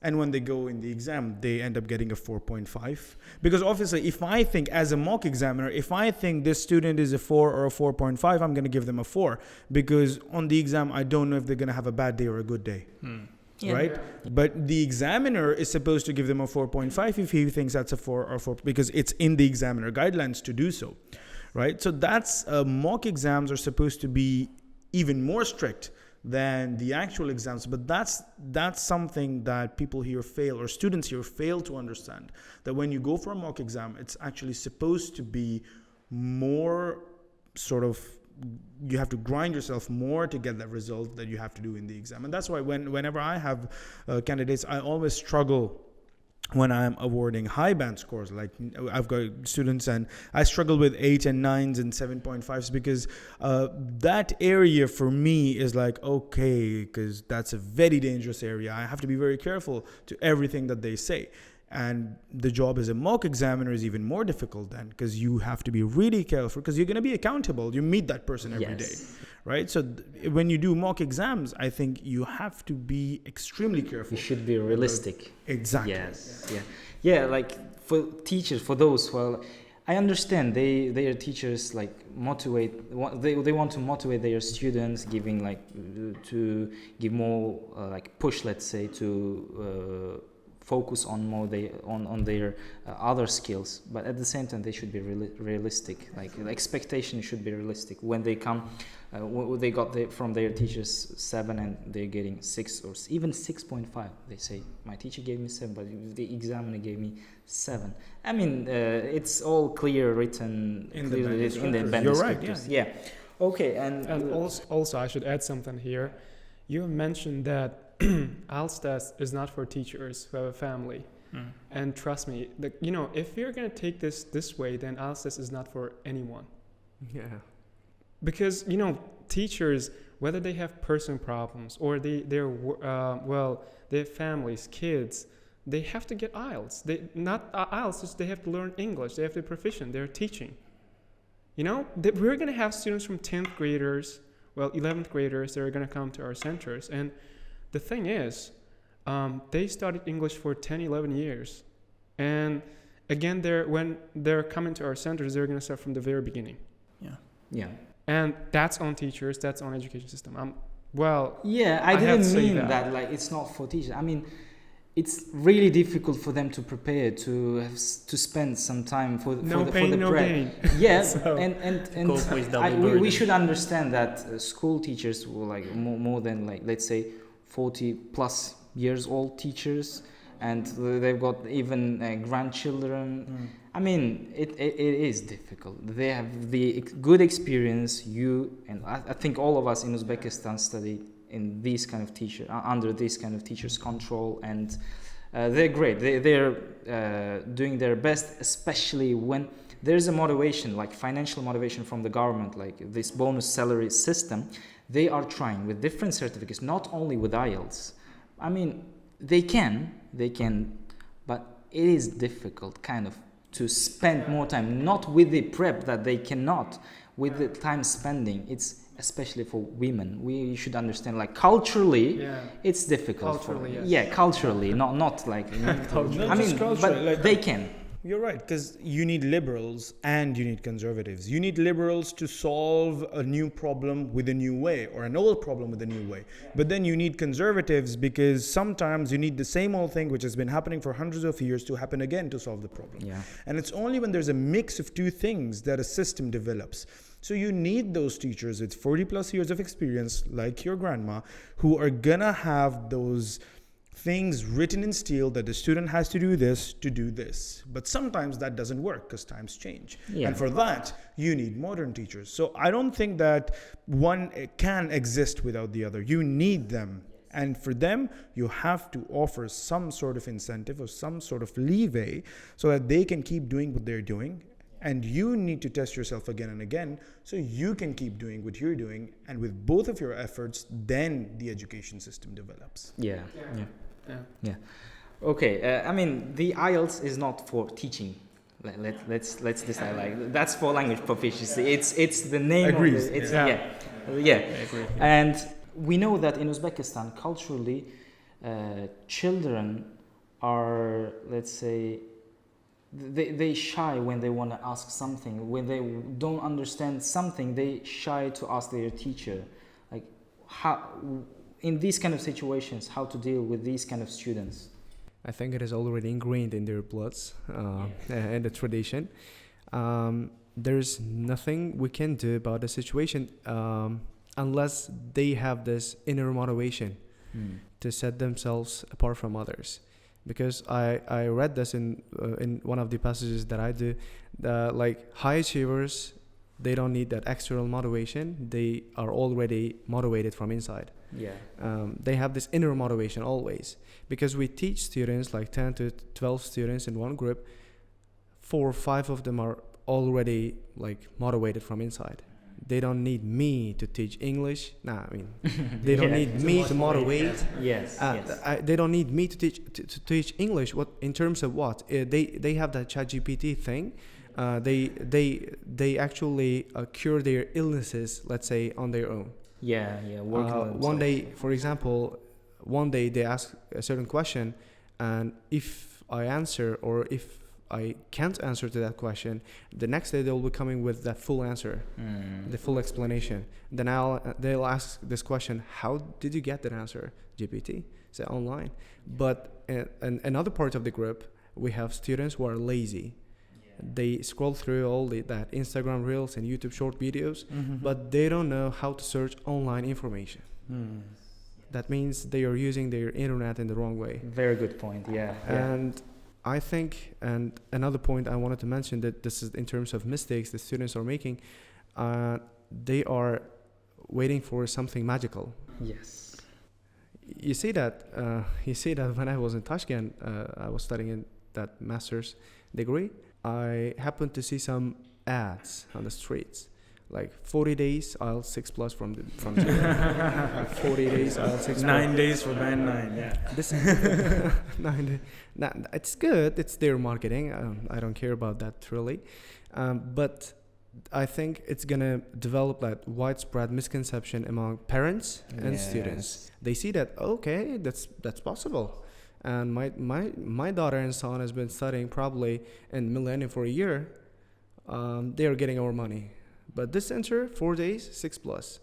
And when they go in the exam, they end up getting a 4.5. Because obviously, if I think as a mock examiner, if I think this student is a 4 or a 4.5, I'm going to give them a 4. Because on the exam, I don't know if they're going to have a bad day or a good day. Yeah. Right? But the examiner is supposed to give them a 4.5 if he thinks that's a 4 or 4, because it's in the examiner guidelines to do so. Right? So that's mock exams are supposed to be even more strict than the actual exams, but that's something that people here fail, or students here fail to understand, that when you go for a mock exam, it's actually supposed to be more sort of, you have to grind yourself more to get that result that you have to do in the exam. And that's why whenever I have candidates, I always struggle when I'm awarding high band scores. Like I've got students and I struggle with 8 and 9s and 7.5s because that area for me is like, okay, because that's a very dangerous area. I have to be very careful to everything that they say. And the job as a mock examiner is even more difficult then, because you have to be really careful, because you're going to be accountable. You meet that person every day, right? So when you do mock exams, I think you have to be extremely careful. You should be realistic. Exactly. Yes. Yeah. Like for teachers, for those who are, I understand they are teachers, like motivate. They want to motivate their students, giving like to give more like push, let's say, to focus on more on their other skills. But at the same time, they should be realistic. Like the expectation should be realistic. When they come, they got from their teachers 7 and they're getting 6 or even 6.5. They say my teacher gave me 7, but the examiner gave me 7. I mean, it's all clear written in the band You're right. descriptors. Yeah. Okay. And also, I should add something here. You mentioned that IELTS test is not for teachers who have a family. And trust me, if you're going to take this way, then IELTS test is not for anyone. Yeah. Because, teachers, whether they have personal problems or they have families, kids, they have to get IELTS. IELTS, just they have to learn English. They have to be proficient. They're teaching. We're going to have students from 10th graders, 11th graders, that are going to come to our centers. And the thing is, they studied English for 10, 11 years. And again, when they're coming to our centers, they're going to start from the very beginning. Yeah. And that's on teachers, that's on education system. I didn't mean that like it's not for teachers. I mean, it's really difficult for them to prepare, to spend some time for the gain. Yes, So- and we should understand that school teachers were like more than, like, let's say 40 plus years old teachers, and they've got even grandchildren. I mean, it is difficult. They have the good experience. I think all of us in Uzbekistan study in these kind of under this kind of teachers' control, and they're great. They're doing their best, especially when there's a motivation, like financial motivation from the government, like this bonus salary system. They are trying with different certificates, not only with IELTS. I mean, they can, but it is difficult kind of to spend more time, not with the prep that they cannot, with the time spending. It's especially for women. We should understand, like, culturally, it's difficult. Culturally, not like, I mean, but like, they can. You're right, because you need liberals and you need conservatives. You need liberals to solve a new problem with a new way, or an old problem with a new way. But then you need conservatives, because sometimes you need the same old thing which has been happening for hundreds of years to happen again to solve the problem. Yeah. And it's only when there's a mix of two things that a system develops. So you need those teachers with 40 plus years of experience, like your grandma, who are gonna have those things written in steel that the student has to do this. But sometimes that doesn't work because times change. Yeah. And for that, you need modern teachers. So I don't think that one can exist without the other. You need them. And for them, you have to offer some sort of incentive or some sort of leeway so that they can keep doing what they're doing. And you need to test yourself again and again so you can keep doing what you're doing. And with both of your efforts, then the education system develops. Yeah. Okay. I mean, the IELTS is not for teaching. Let's decide. Like, that's for language proficiency. It's the name. Agrees. Of Yeah. I agree. And we know that in Uzbekistan, culturally, children are, let's say, they shy when they want to ask something. When they don't understand something, they shy to ask their teacher. Like, how, in these kind of situations, how to deal with these kind of students? I think it is already ingrained in their bloods and the tradition. There's nothing we can do about the situation unless they have this inner motivation to set themselves apart from others. Because I read this in one of the passages that I do, like high achievers They don't need that external motivation. They are already motivated from inside. Yeah. They have this inner motivation always, because we teach students like 10 to 12 students in one group. 4 or 5 of them are already like motivated from inside. They don't need me to teach English. They don't need me to motivate. Yes. They don't need me to teach English. What in terms of what? They have that ChatGPT thing. They actually cure their illnesses, let's say, on their own. One day, for example, they ask a certain question, and if I answer or if I can't answer to that question, the next day they'll be coming with that full answer, the full explanation. Then they'll ask this question: how did you get that answer? GPT, say online. But in another part of the group, we have students who are lazy. They scroll through all that Instagram reels and YouTube short videos, but they don't know how to search online information. That means they are using their internet in the wrong way. Very good point. And I think, and another point I wanted to mention, that this is in terms of mistakes the students are making, they are waiting for something magical. Yes. You see that when I was in Tashkent, I was studying in that master's degree. I happened to see some ads on the streets, like 40 days IELTS 6+ from 0. 40 days IELTS 6+. 9 days for band 9. Yeah. This 9 days. It's good. It's their marketing. I don't care about that really, but I think it's gonna develop that widespread misconception among parents and students. They see that okay, that's possible. And my daughter and son has been studying probably in Millennium for a year. They are getting our money. But this center, 4 days, 6+.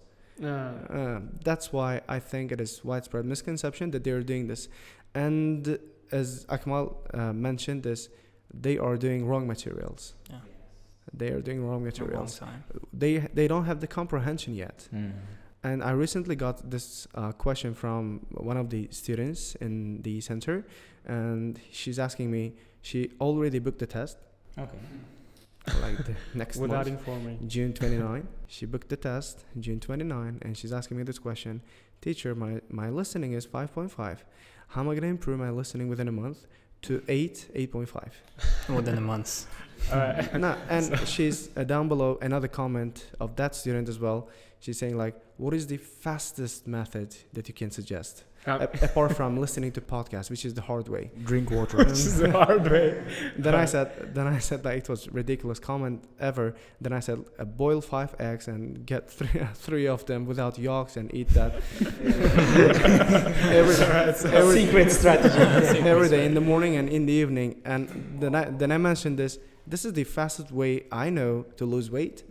That's why I think it is widespread misconception that they are doing this. And as Akmal mentioned this, they are doing wrong materials. Yeah. They are doing wrong materials. Wrong time. They don't have the comprehension yet. And I recently got this question from one of the students in the center, and she's asking me, she already booked the test. Okay. Like the next Without month, informing. June 29. She booked the test June 29, and she's asking me this question: teacher, my listening is 5.5. How am I going to improve my listening within a month to 8.5? Within a month. And she's down below another comment of that student as well. She's saying like, what is the fastest method that you can suggest? Apart from listening to podcasts, which is the hard way. Drink water. Which is the hard way. Then I said that it was ridiculous comment ever. Then I said, boil 5 eggs and get three of them without yolks and eat that. every secret strategy. Every day in the morning and in the evening. And then I mentioned this. This is the fastest way I know to lose weight.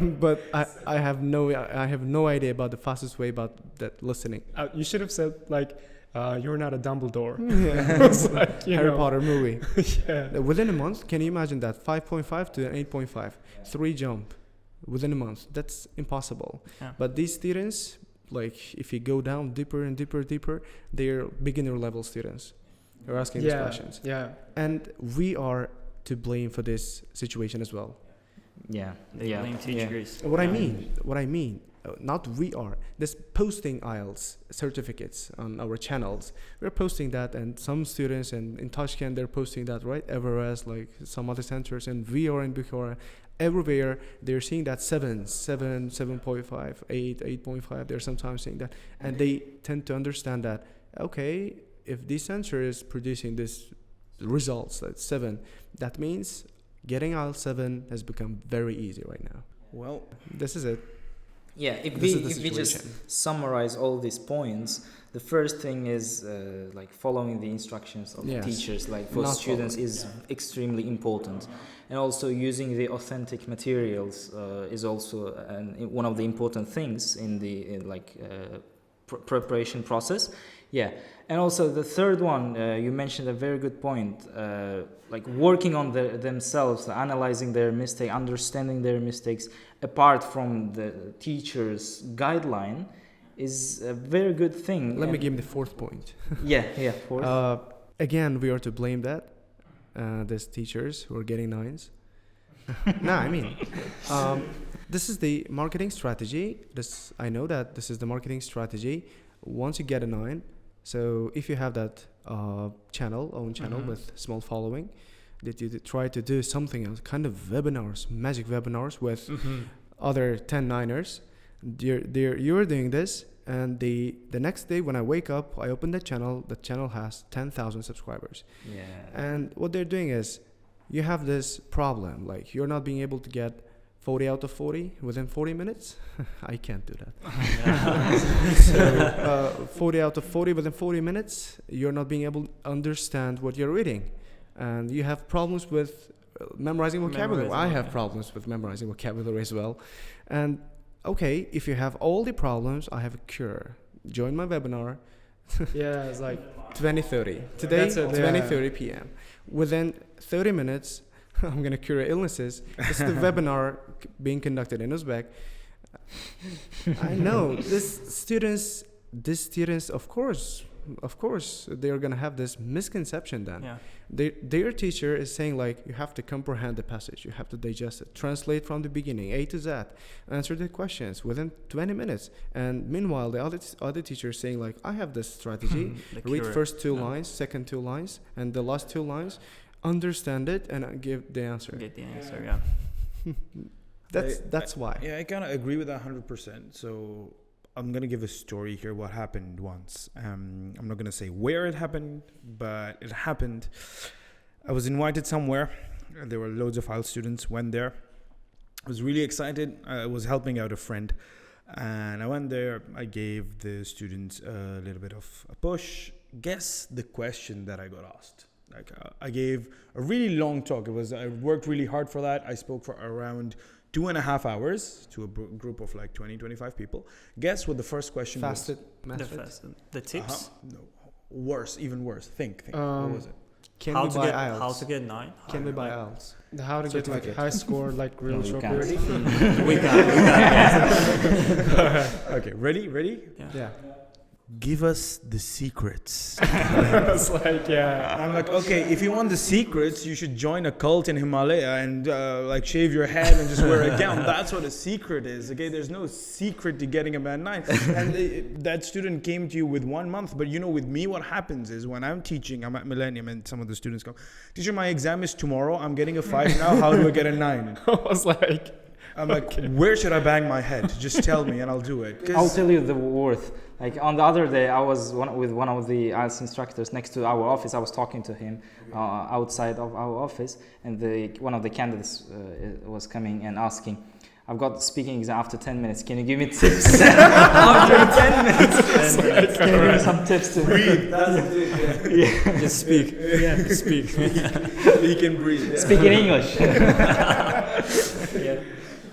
But I have no idea about the fastest way about that listening. You should have said like, you're not a Dumbledore. Yeah. It's like, Harry Potter movie. Yeah. Within a month, can you imagine that? 5.5 to 8.5, 3 jump within a month. That's impossible. Yeah. But these students, like if you go down deeper and deeper, they're beginner level students. They're asking these questions. Yeah. And we are to blame for this situation as well. Blame teachers. What I mean, not we are. This posting IELTS certificates on our channels. We're posting that, and some students in Tashkent, they're posting that, right? Everest, like some other centers, and we are in Bukhara. Everywhere, they're seeing that 7, 7.5, 8, 8.5. They're sometimes seeing that. And they tend to understand that, okay, if this center is producing this results, that's 7, that means getting IELTS 7 has become very easy right now. Well, this is it. Yeah, if This we is the just situation. summarize all these points, the first thing is like following the instructions of Yes. teachers, like for Not students, following, is extremely important, and also using the authentic materials is also one of the important things in the preparation process. Yeah, and also the third one, you mentioned a very good point, like working on themselves, analyzing their mistake, understanding their mistakes, apart from the teacher's guideline, is a very good thing. Let me give the fourth point. Fourth. Again, we are to blame that these teachers who are getting 9s. No, I mean, this is the marketing strategy. I know that this is the marketing strategy. Once you get a 9, so if you have that own channel with small following, that you try to do something else, kind of webinars, magic webinars with other 10 niners. You're doing this, and the next day when I wake up, I open the channel. The channel has 10,000 subscribers. Yeah. And what they're doing is, you have this problem, like you're not being able to get 40 out of 40 within 40 minutes. I can't do that. So 40 out of 40 within 40 minutes, you're not being able to understand what you're reading. And you have problems with memorizing vocabulary. I have problems with memorizing vocabulary as well. And okay, if you have all the problems, I have a cure. Join my webinar. Yeah, it's like 20:30. Today, 20:30 p.m. Within 30 minutes, I'm going to cure illnesses. It's the webinar being conducted in Uzbek. I know these students, of course, they're going to have this misconception then. Yeah. Their teacher is saying, like, you have to comprehend the passage, you have to digest it, translate from the beginning, A to Z, answer the questions within 20 minutes. And meanwhile, the other teacher is saying, like, I have this strategy, read first 2 lines, second 2 lines, and the last 2 lines, understand it, and give the answer. Get the answer, yeah. That's why. Yeah, I kind of agree with that 100%. So I'm going to give a story here what happened once. I'm not going to say where it happened, but it happened. I was invited somewhere. There were loads of IELTS students, went there. I was really excited. I was helping out a friend. And I went there. I gave the students a little bit of a push. Guess the question that I got asked. Like I gave a really long talk. I worked really hard for that. I spoke for around 2.5 hours to a group of like 20-25 people. Guess what the first question was? The tips? No, worse, even worse. Think. What was it? How to get 9? Can we buy IELTS? How to get like a high score, like real short period. We can. Okay, ready? Yeah. Give us the secrets. It's like, yeah. I'm like, okay, if you want the secrets, you should join a cult in Himalaya and like shave your head and just wear a gown. That's what a secret is. Okay, there's no secret to getting a band 9. And that student came to you with 1 month. But you know, with me, what happens is when I'm teaching, I'm at Millennium, and some of the students come, teacher, my exam is tomorrow. I'm getting a 5 now. How do I get a 9? I was like, I'm like, where should I bang my head? Just tell me and I'll do it. I'll tell you the worth. Like on the other day, I was with one of the IELTS instructors next to our office. I was talking to him outside of our office, and one of the candidates was coming and asking, I've got the speaking exam after 10 minutes. Can you give me tips? After 10 minutes. Can you give me some tips to breathe? That's it. Yeah. Just speak. Yeah, speak. He can breathe. Yeah. Speak in English.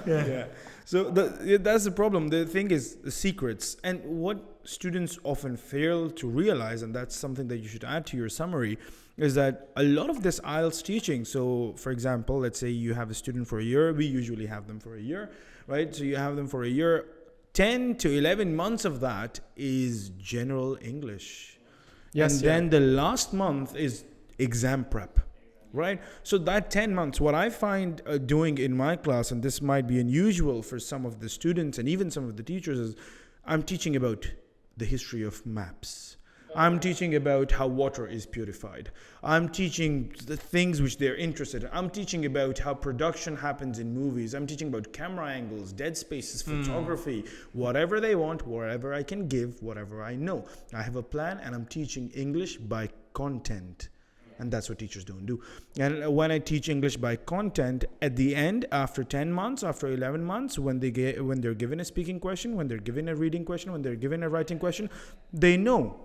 Yeah. So that's the problem. The thing is the secrets. And what students often fail to realize, and that's something that you should add to your summary, is that a lot of this IELTS teaching, so for example, let's say you have a student for a year. We usually have them for a year, right? So you have them for a year. 10 to 11 months of that is general English. Yes, and then the last month is exam prep. Right? So that 10 months, what I find doing in my class, and this might be unusual for some of the students and even some of the teachers, is I'm teaching about the history of maps. I'm teaching about how water is purified. I'm teaching the things which they're interested in. I'm teaching about how production happens in movies. I'm teaching about camera angles, dead spaces, photography, whatever they want, whatever I can give, whatever I know. I have a plan, and I'm teaching English by content. And that's what teachers don't do. And when I teach English by content, at the end, after 10 months, after 11 months, when they're given a speaking question, when they're given a reading question, when they're given a writing question, they know.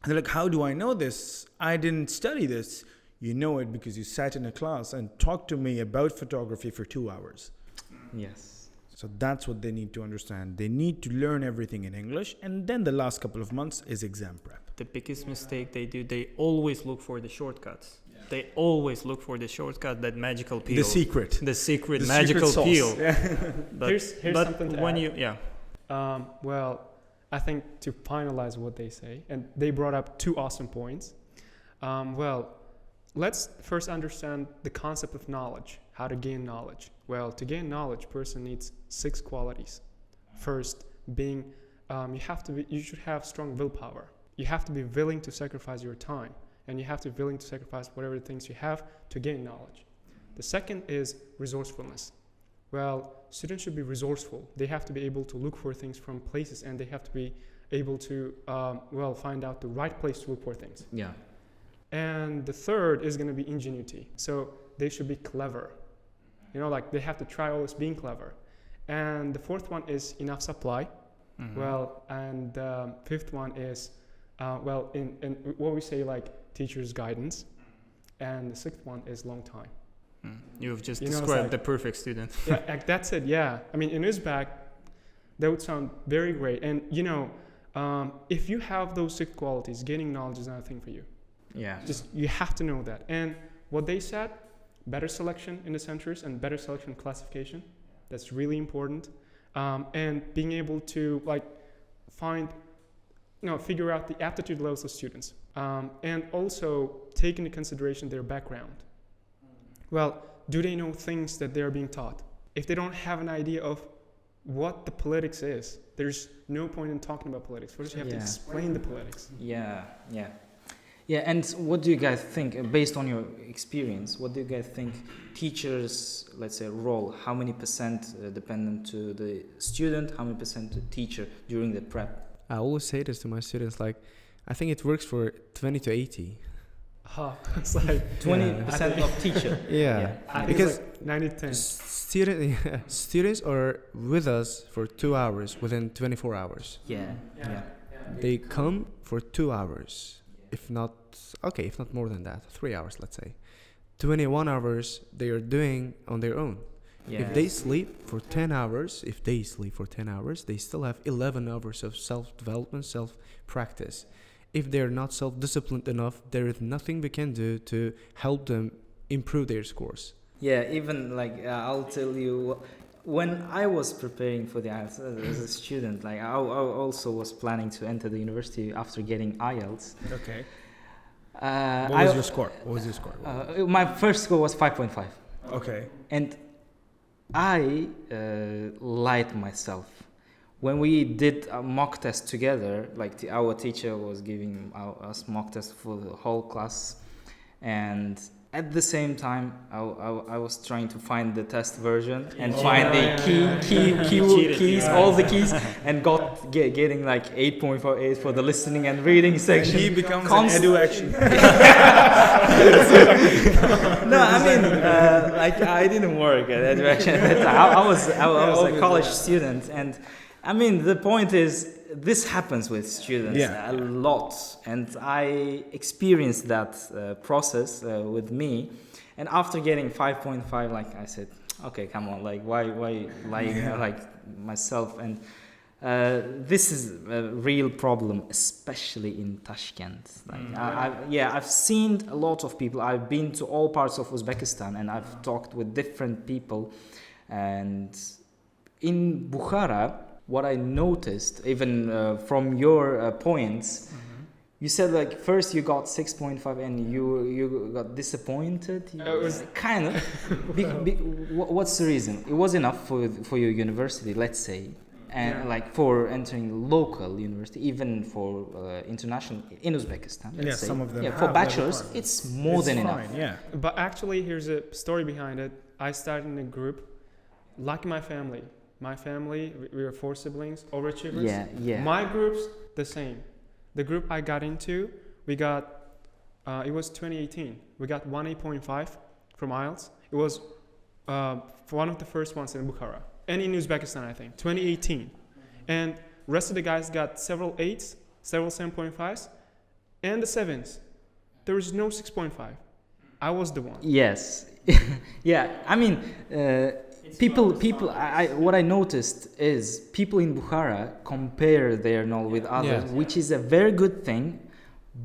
They're like, how do I know this? I didn't study this. You know it because you sat in a class and talked to me about photography for 2 hours. Yes. So that's what they need to understand. They need to learn everything in English. And then the last couple of months is exam prep. The biggest mistake they do, they always look for the shortcuts. Yeah. They always look for the shortcut, that magical pill. The secret magical pill. Yeah. But here's something to when add. Well, I think to finalize what they say, and they brought up 2 awesome points. Well, Let's first understand the concept of knowledge, how to gain knowledge. Well, to gain knowledge, person needs 6 qualities. First, being, you should have strong willpower. You have to be willing to sacrifice your time, and you have to be willing to sacrifice whatever things you have to gain knowledge. The second is resourcefulness. Well, students should be resourceful. They have to be able to look for things from places, and they have to be able to, find out the right place to look for things. Yeah. And the third is going to be ingenuity. So they should be clever. Like they have to try always being clever. And the fourth one is enough supply. Mm-hmm. Well, and fifth one is, in what we say, like teacher's guidance. And the sixth one is long time. You've just You know, it's described like- the perfect student. Yeah, that's it. Yeah. I mean, in Uzbek, that would sound very great. And if you have those 6 qualities, gaining knowledge is not a thing for you. Yeah. Just you have to know that. And what they said, better selection in the centers and better selection classification. That's really important. And being able to figure out the aptitude levels of students. And also take into consideration their background. Well, do they know things that they're being taught? If they don't have an idea of what the politics is, there's no point in talking about politics. First, you have to explain the politics. Yeah. And what do you guys think, based on your experience, what do you guys think teachers, let's say, role, how many % dependent to the student, how many % to teacher during the prep? I always say this to my students, I think it works for 20 to 80. It's like 20% of teacher. Yeah. because 90-10. Students are with us for 2 hours within 24 hours. Yeah. They come for 2 hours, if not more than that, 3 hours, let's say. 21 hours they are doing on their own. If they sleep for 10 hours, they still have 11 hours of self-development, self-practice. If they're not self-disciplined enough, there is nothing we can do to help them improve their scores. Yeah, even I'll tell you, when I was preparing for the IELTS as a student, I also was planning to enter the university after getting IELTS. Okay. What was your score? My first score was 5.5. Okay. And I lied myself. When we did a mock test together, our teacher was giving us mock test for the whole class, and at the same time, I was trying to find the test version and find the keys, all the keys, and getting 8.48 for the listening and reading section. He becomes an Edu-Action. No, I mean, I didn't work at Edu-Action at that time. I was a college student, and I mean, the point is, this happens with students a lot, and I experienced that process with me. And after getting 5.5, I said, okay, come on, why lying myself? And this is a real problem, especially in Tashkent. I've seen a lot of people. I've been to all parts of Uzbekistan, and I've talked with different people. And in Bukhara, what I noticed, even from your points, you said first you got 6.5 and you got disappointed. It was kind of. What's the reason? It was enough for your university, let's say, and for entering local university, even for international in Uzbekistan. Let's say. Some of them. For bachelors, it's more than enough. Yeah. But actually, here's a story behind it. I started in a group, like my family. My family, we were 4 siblings, overachievers. Yeah. My group's the same. The group I got into, we got, it was 2018. We got 1.5 from IELTS. It was one of the first ones in Bukhara. And in Uzbekistan, I think, 2018. And rest of the guys got several 8s, several 7.5s, and the 7s. There was no 6.5. I was the one. Yes. Yeah, I mean... what I noticed is people in Bukhara compare their knowledge with others, which is a very good thing,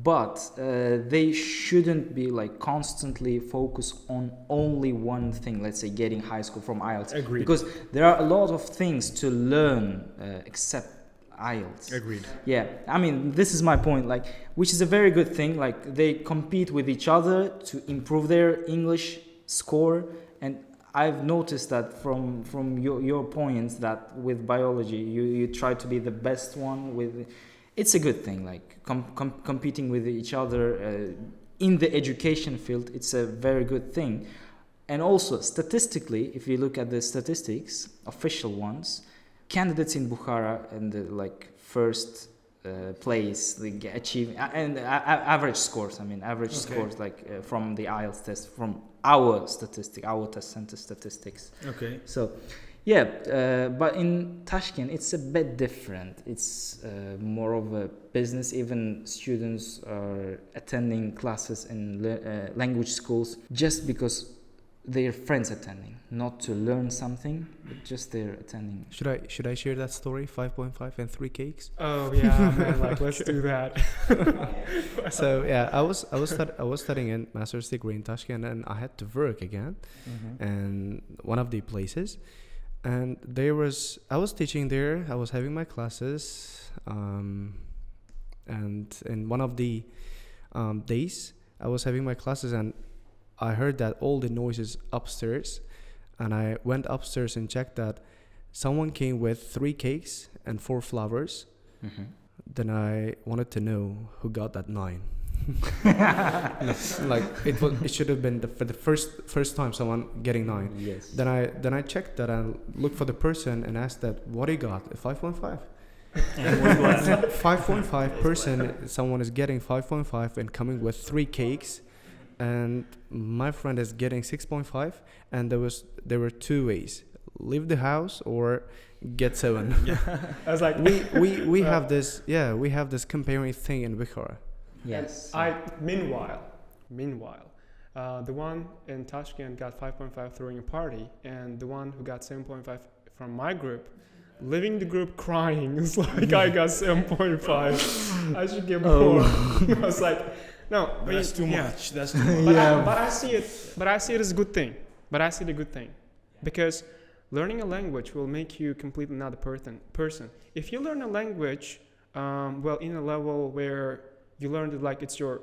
but they shouldn't be constantly focused on only one thing, let's say getting high score from IELTS. Agreed. Because there are a lot of things to learn except IELTS. Agreed. Yeah, I mean, this is my point, like, which is a very good thing. Like, they compete with each other to improve their English score. And I've noticed that from your points that with biology, you try to be the best one with. It's a good thing, like competing with each other in the education field. It's a very good thing. And also, statistically, if you look at the statistics, official ones, candidates in Bukhara in the first place, they achieve and average scores. I mean, average scores from the IELTS test, from our test center statistics. Okay. So, yeah, but in Tashkent, it's a bit different. It's more of a business. Even students are attending classes in language schools just because their friends attending, not to learn something, but just they're attending. Should I share that story? 5.5 and 3 cakes. Oh yeah, man, let's do that. So yeah, I was studying a master's degree in Tashkent, and I had to work again, and one of the places, and I was teaching there. I was having my classes, and in one of the days I was having my classes, and I heard that all the noises upstairs, and I went upstairs and checked that someone came with 3 cakes and 4 flowers. Then I wanted to know who got that 9. Like it should have been for the first time someone getting 9. Yes. Then I checked that and looked for the person and asked that what he got. 5.5. 5.5 person. Someone is getting 5.5 and coming with 3 cakes. And my friend is getting 6.5, and there were 2 ways: leave the house or get 7. I was like, we have this comparing thing in Bukhara. Yes. Meanwhile, the one in Tashkent got 5.5 throwing a party, and the one who got 7.5 from my group, leaving the group crying. It's like I got 7.5. I should get more. I was like. No, but that's too much. That's too much. But I see it as a good thing. Because learning a language will make you completely another person. If you learn a language, in a level where you learned it like it's your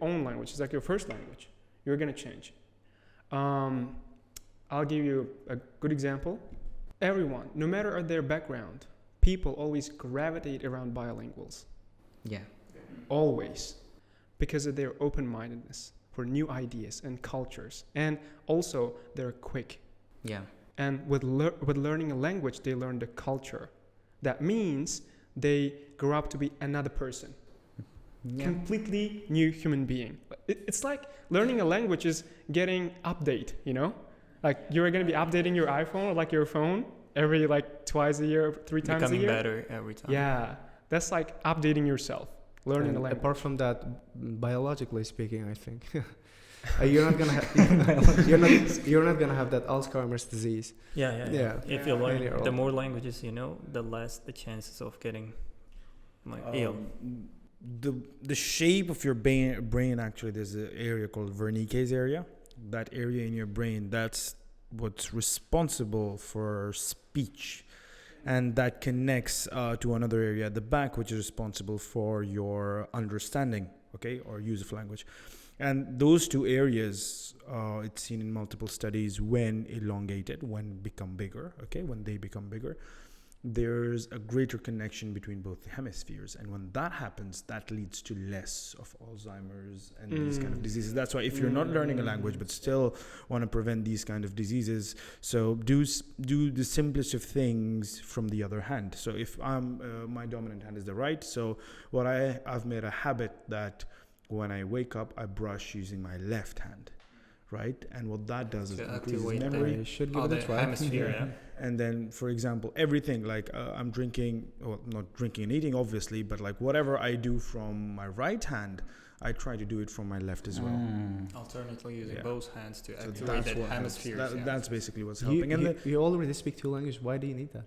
own language, it's like your first language, you're gonna change. I'll give you a good example. Everyone, no matter their background, people always gravitate around bilinguals. Yeah. Always. Because of their open-mindedness for new ideas and cultures, and also they're quick. Yeah. And with learning a language, they learn the culture. That means they grow up to be another person, completely new human being. It's like learning a language is getting update. Like you're gonna be updating your iPhone or like your phone every twice a year, 3 times a year. Becoming better every time. Yeah, that's like updating yourself. Learning a language. Apart from that, biologically speaking, I think you're not gonna have you're not gonna have that Alzheimer's disease. Yeah. If you learn, the more languages you know, the less the chances of getting ill. The shape of your brain actually, there's an area called Wernicke's area. That area in your brain, that's what's responsible for speech. And that connects to another area at the back, which is responsible for your understanding, or use of language. And those 2 areas, it's seen in multiple studies, when elongated, when they become bigger, there's a greater connection between both hemispheres. And when that happens, that leads to less of Alzheimer's and these kind of diseases. That's why if you're not learning a language but still want to prevent these kind of diseases, so do the simplest of things from the other hand. So if my dominant hand is the right, so what I've made a habit that when I wake up, I brush using my left hand. Right, and what that does is increases memory. Should give it a try. Hemisphere, And then, for example, everything I'm drinking, not drinking and eating, obviously, but whatever I do from my right hand, I try to do it from my left as well. Alternately using both hands to activate that hemisphere. That's basically what's helping. You already speak 2 languages. Why do you need that?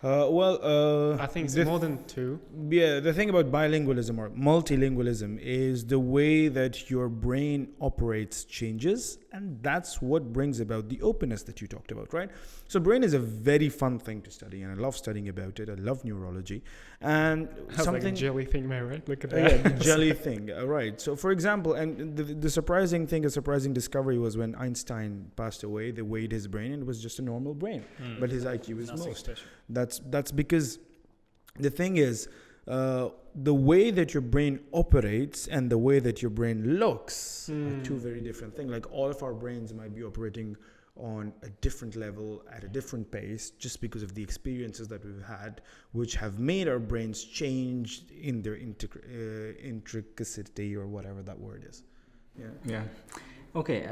I think it's more than 2. Yeah, the thing about bilingualism or multilingualism is the way that your brain operates changes, and that's what brings about the openness that you talked about, right? So brain is a very fun thing to study, and I love studying about it. I love neurology. And That's like a jelly thing there, right? Look at that. yeah, the jelly thing, right. So for example, and the surprising thing, a surprising discovery was when Einstein passed away, they weighed his brain and it was just a normal brain, but his IQ is Nothing most. special. That's because the thing is, the way that your brain operates and the way that your brain looks are two very different things. Like all of our brains might be operating on a different level at a different pace just because of the experiences that we've had, which have made our brains change in their intricacity or whatever that word is. Yeah. Okay,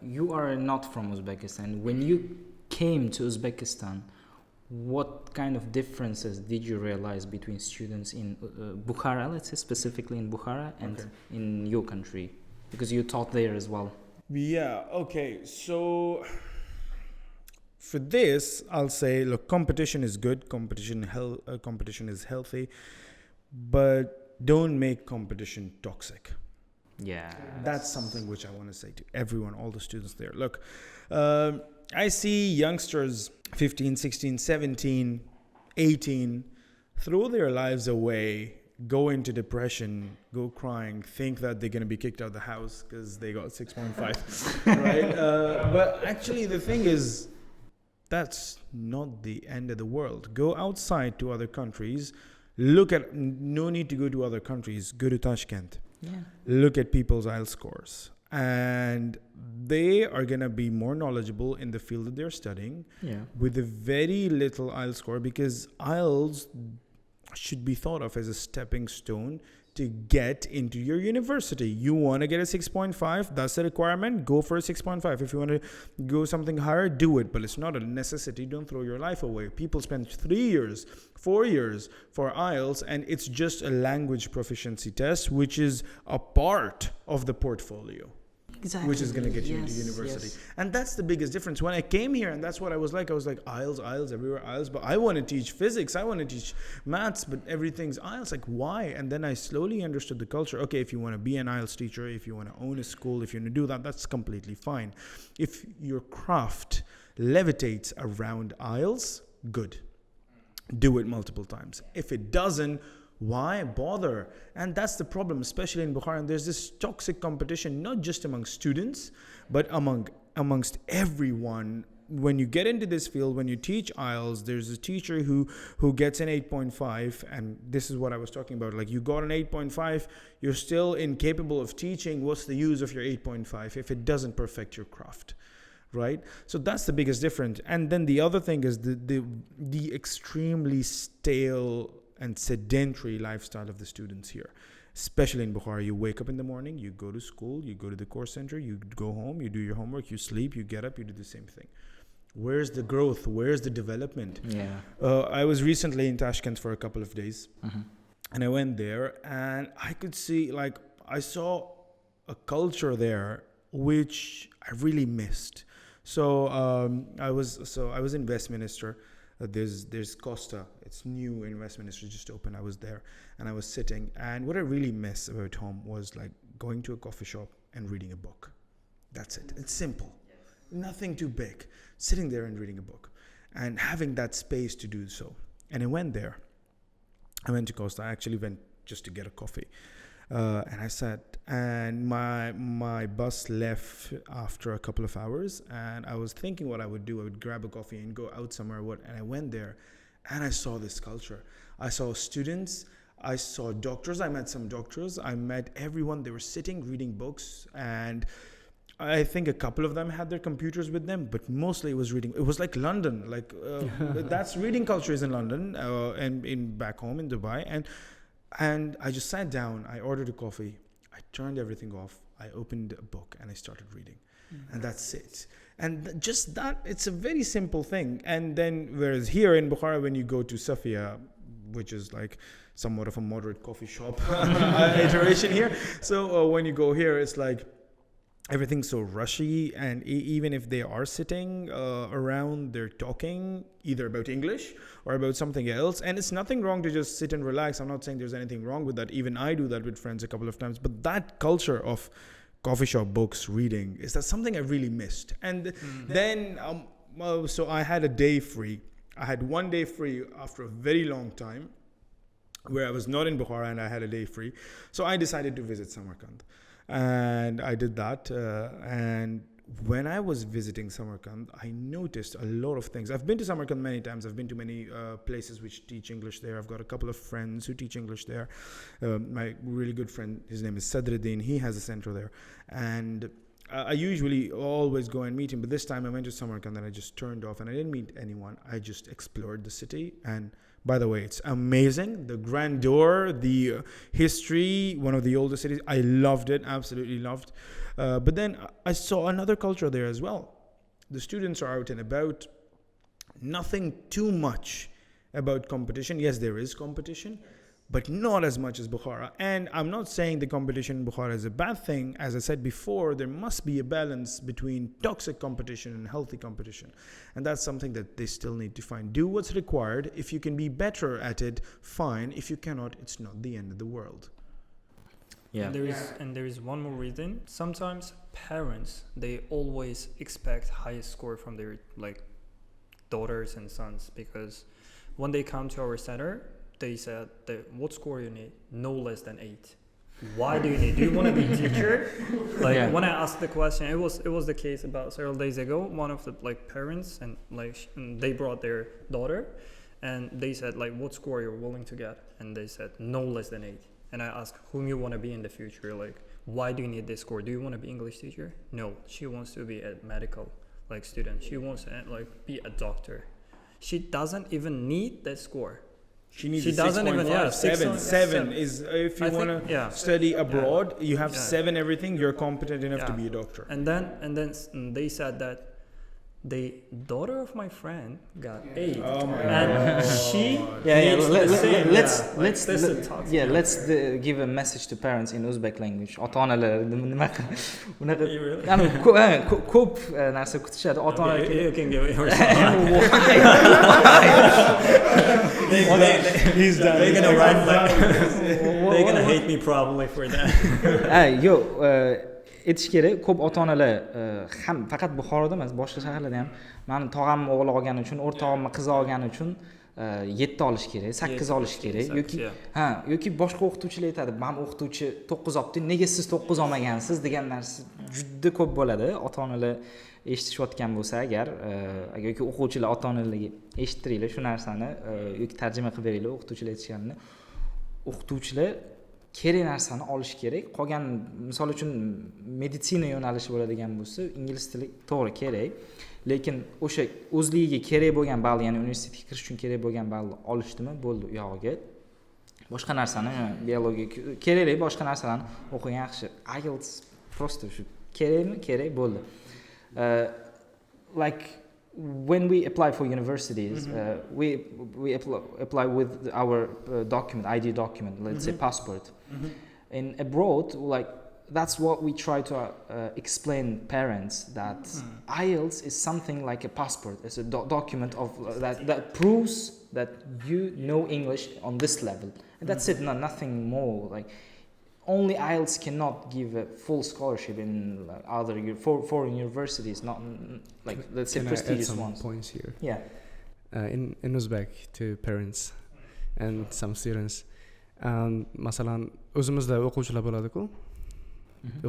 you are not from Uzbekistan. When you came to Uzbekistan, what kind of differences did you realize between students in Bukhara, let's say specifically in Bukhara, and in your country? Because you taught there as well. Yeah, okay. So for this, I'll say, look, competition is good. Competition is healthy, but don't make competition toxic. Yeah. That's something which I want to say to everyone, all the students there. Look, I see youngsters 15, 16, 17, 18 throw their lives away, go into depression, go crying, think that they're going to be kicked out of the house because they got 6.5, right? But actually the thing is, that's not the end of the world. Go outside to other countries. No need to go to other countries. Go to Tashkent. Yeah. Look at people's IELTS scores. And they are going to be more knowledgeable in the field that they're studying with a very little IELTS score, because IELTS should be thought of as a stepping stone to get into your university. You want to get a 6.5, that's a requirement, go for a 6.5. If you want to go something higher, do it, but it's not a necessity. Don't throw your life away. People spend 3 years, 4 years for IELTS, and it's just a language proficiency test, which is a part of the portfolio. Exactly. Which is going to get you into university. Yes. And that's the biggest difference. When I came here, and that's what I was like IELTS everywhere, IELTS, but I want to teach physics, I want to teach maths, but everything's IELTS. Like, why? And then I slowly understood the culture. Okay, if you want to be an IELTS teacher, if you want to own a school, if you want to do that, that's completely fine. If your craft levitates around IELTS, good. Do it multiple times. If it doesn't, why bother? And that's the problem, especially in Bukhara. And there's this toxic competition, not just among students, but amongst everyone. When you get into this field, when you teach IELTS, there's a teacher who gets an 8.5, and this is what I was talking about. Like, you got an 8.5, you're still incapable of teaching. What's the use of your 8.5 if it doesn't perfect your craft? Right? So that's the biggest difference. And then the other thing is the extremely stale and sedentary lifestyle of the students here, especially in Bukhara. You wake up in the morning, you go to school, you go to the course center, you go home, you do your homework, you sleep, you get up, you do the same thing. Where's the growth? Where's the development? Yeah. I was recently in Tashkent for a couple of days, and I went there, and I could see, like, I saw a culture there which I really missed. So I was in Westminster. There's Costa. It's new in Westminster, just opened. I was there and I was sitting, and what I really miss about home was like going to a coffee shop and reading a book. That's it. It's simple. Nothing too big. Sitting there and reading a book and having that space to do so. And I went there. I went to Costa. I actually went just to get a coffee. And I sat, and my bus left after a couple of hours, and I was thinking what I would do. I would grab a coffee and go out somewhere. And I went there, and I saw this culture. I saw students. I saw doctors. I met some doctors. I met everyone. They were sitting, reading books, and I think a couple of them had their computers with them, but mostly it was reading. It was like London. Like that's reading culture is in London and in back home in Dubai. And I just sat down, I ordered a coffee, I turned everything off, I opened a book and I started reading. And that's it. And just that, it's a very simple thing. And then, whereas here in Bukhara, when you go to Safia, which is like somewhat of a moderate coffee shop iteration here. So when you go here, it's like, everything's so rushy, and even if they are sitting around, they're talking either about English or about something else, and it's nothing wrong to just sit and relax. I'm not saying there's anything wrong with that. Even I do that with friends a couple of times, but that culture of coffee shop books, reading, is that something I really missed. And then so I had a day free. I had one day free after a very long time where I was not in Bukhara, and I had a day free, so I decided to visit Samarkand. And I did that, and when I was visiting Samarkand, I noticed a lot of things. I've been to Samarkand many times. I've been to many places which teach English there. I've got a couple of friends who teach English there. My really good friend, his name is Sadruddin. He has a center there, and I usually always go and meet him. But this time I went to Samarkand and I just turned off, and I didn't meet anyone. I just explored the city, and by the way, it's amazing. The grandeur, the history, one of the oldest cities. I loved it, absolutely loved. But then I saw another culture there as well. The students are out and about. Nothing too much about competition. Yes, there is competition, but not as much as Bukhara. And I'm not saying the competition in Bukhara is a bad thing. As I said before, there must be a balance between toxic competition and healthy competition. And that's something that they still need to find. Do what's required. If you can be better at it, fine. If you cannot, it's not the end of the world. Yeah. And there is one more reason. Sometimes parents, they always expect highest score from their daughters and sons, because when they come to our center, they said that what score you need? No less than 8. Why do you need? Do you want to be a teacher? When I asked the question, it was the case about several days ago. One of the parents and they brought their daughter, and they said what score you're willing to get, and they said no less than 8. And I asked whom you want to be in the future. Why do you need this score? Do you want to be English teacher? No, she wants to be a medical student. She wants to be a doctor. She doesn't even need that score. She needs she doesn't even 7 is if you want to study abroad, you have 7 everything, you're competent enough to be a doctor. And then they said that the daughter of my friend got 8. Oh my and God. She let's give a message to parents in Uzbek language. Ota-onalar nima unaqa ko'p narsa kutishadi. Ota-onalar you can give yours. He's done. They're gonna run they're gonna hate me probably for that. Yo'q, aytish kerak, ko'p ota-onalar ham faqat Buxoroda emas, boshqa shaharlarda ham meni tog'amni o'g'li olgani uchun, o'rtog'imni qizi olgani uchun 7 olish kerak, 8 olish kerak yoki boshqa o'qituvchilar aytadi, "Men o'qituvchi 9 olibdi, nega siz 9 olmagansiz?" degan narsa juda ko'p bo'ladi. Ota-onalar eshitishayotgan bo'lsa agar yoki o'quvchilar ota-onalarga eshittiringlar shu narsani yoki tarjima qilib beringlar o'qituvchilar aytishganini. O'qituvchilar kerak narsani olish kerak. Qolgan, misol uchun meditsina yo'nalishi bo'ladigan bo'lsa, ingliz tili to'g'ri kerak, lekin o'sha o'zligiga kerak bo'lgan ball, ya'ni universitetga kirish uchun kerak bo'lgan ballni olishdimi, bo'ldi u yog'iga. Boshqa narsani, biologiya kerakli boshqa narsalarni o'qigan yaxshi. IELTS prosta shu kerakmi? Kerak bo'ldi. When we apply for universities, we apply with our document, ID document, let's say passport. In abroad, that's what we try to explain parents, that IELTS is something like a passport. It's a document of that proves that you know English on this level. And that's it, nothing more. Only IELTS cannot give a full scholarship in other foreign universities, not let's say prestigious ones. Can I add some points here? Yeah. In Uzbek to parents and some students. Masalan, o'zimizda o'quvchilar bo'ladi-ku.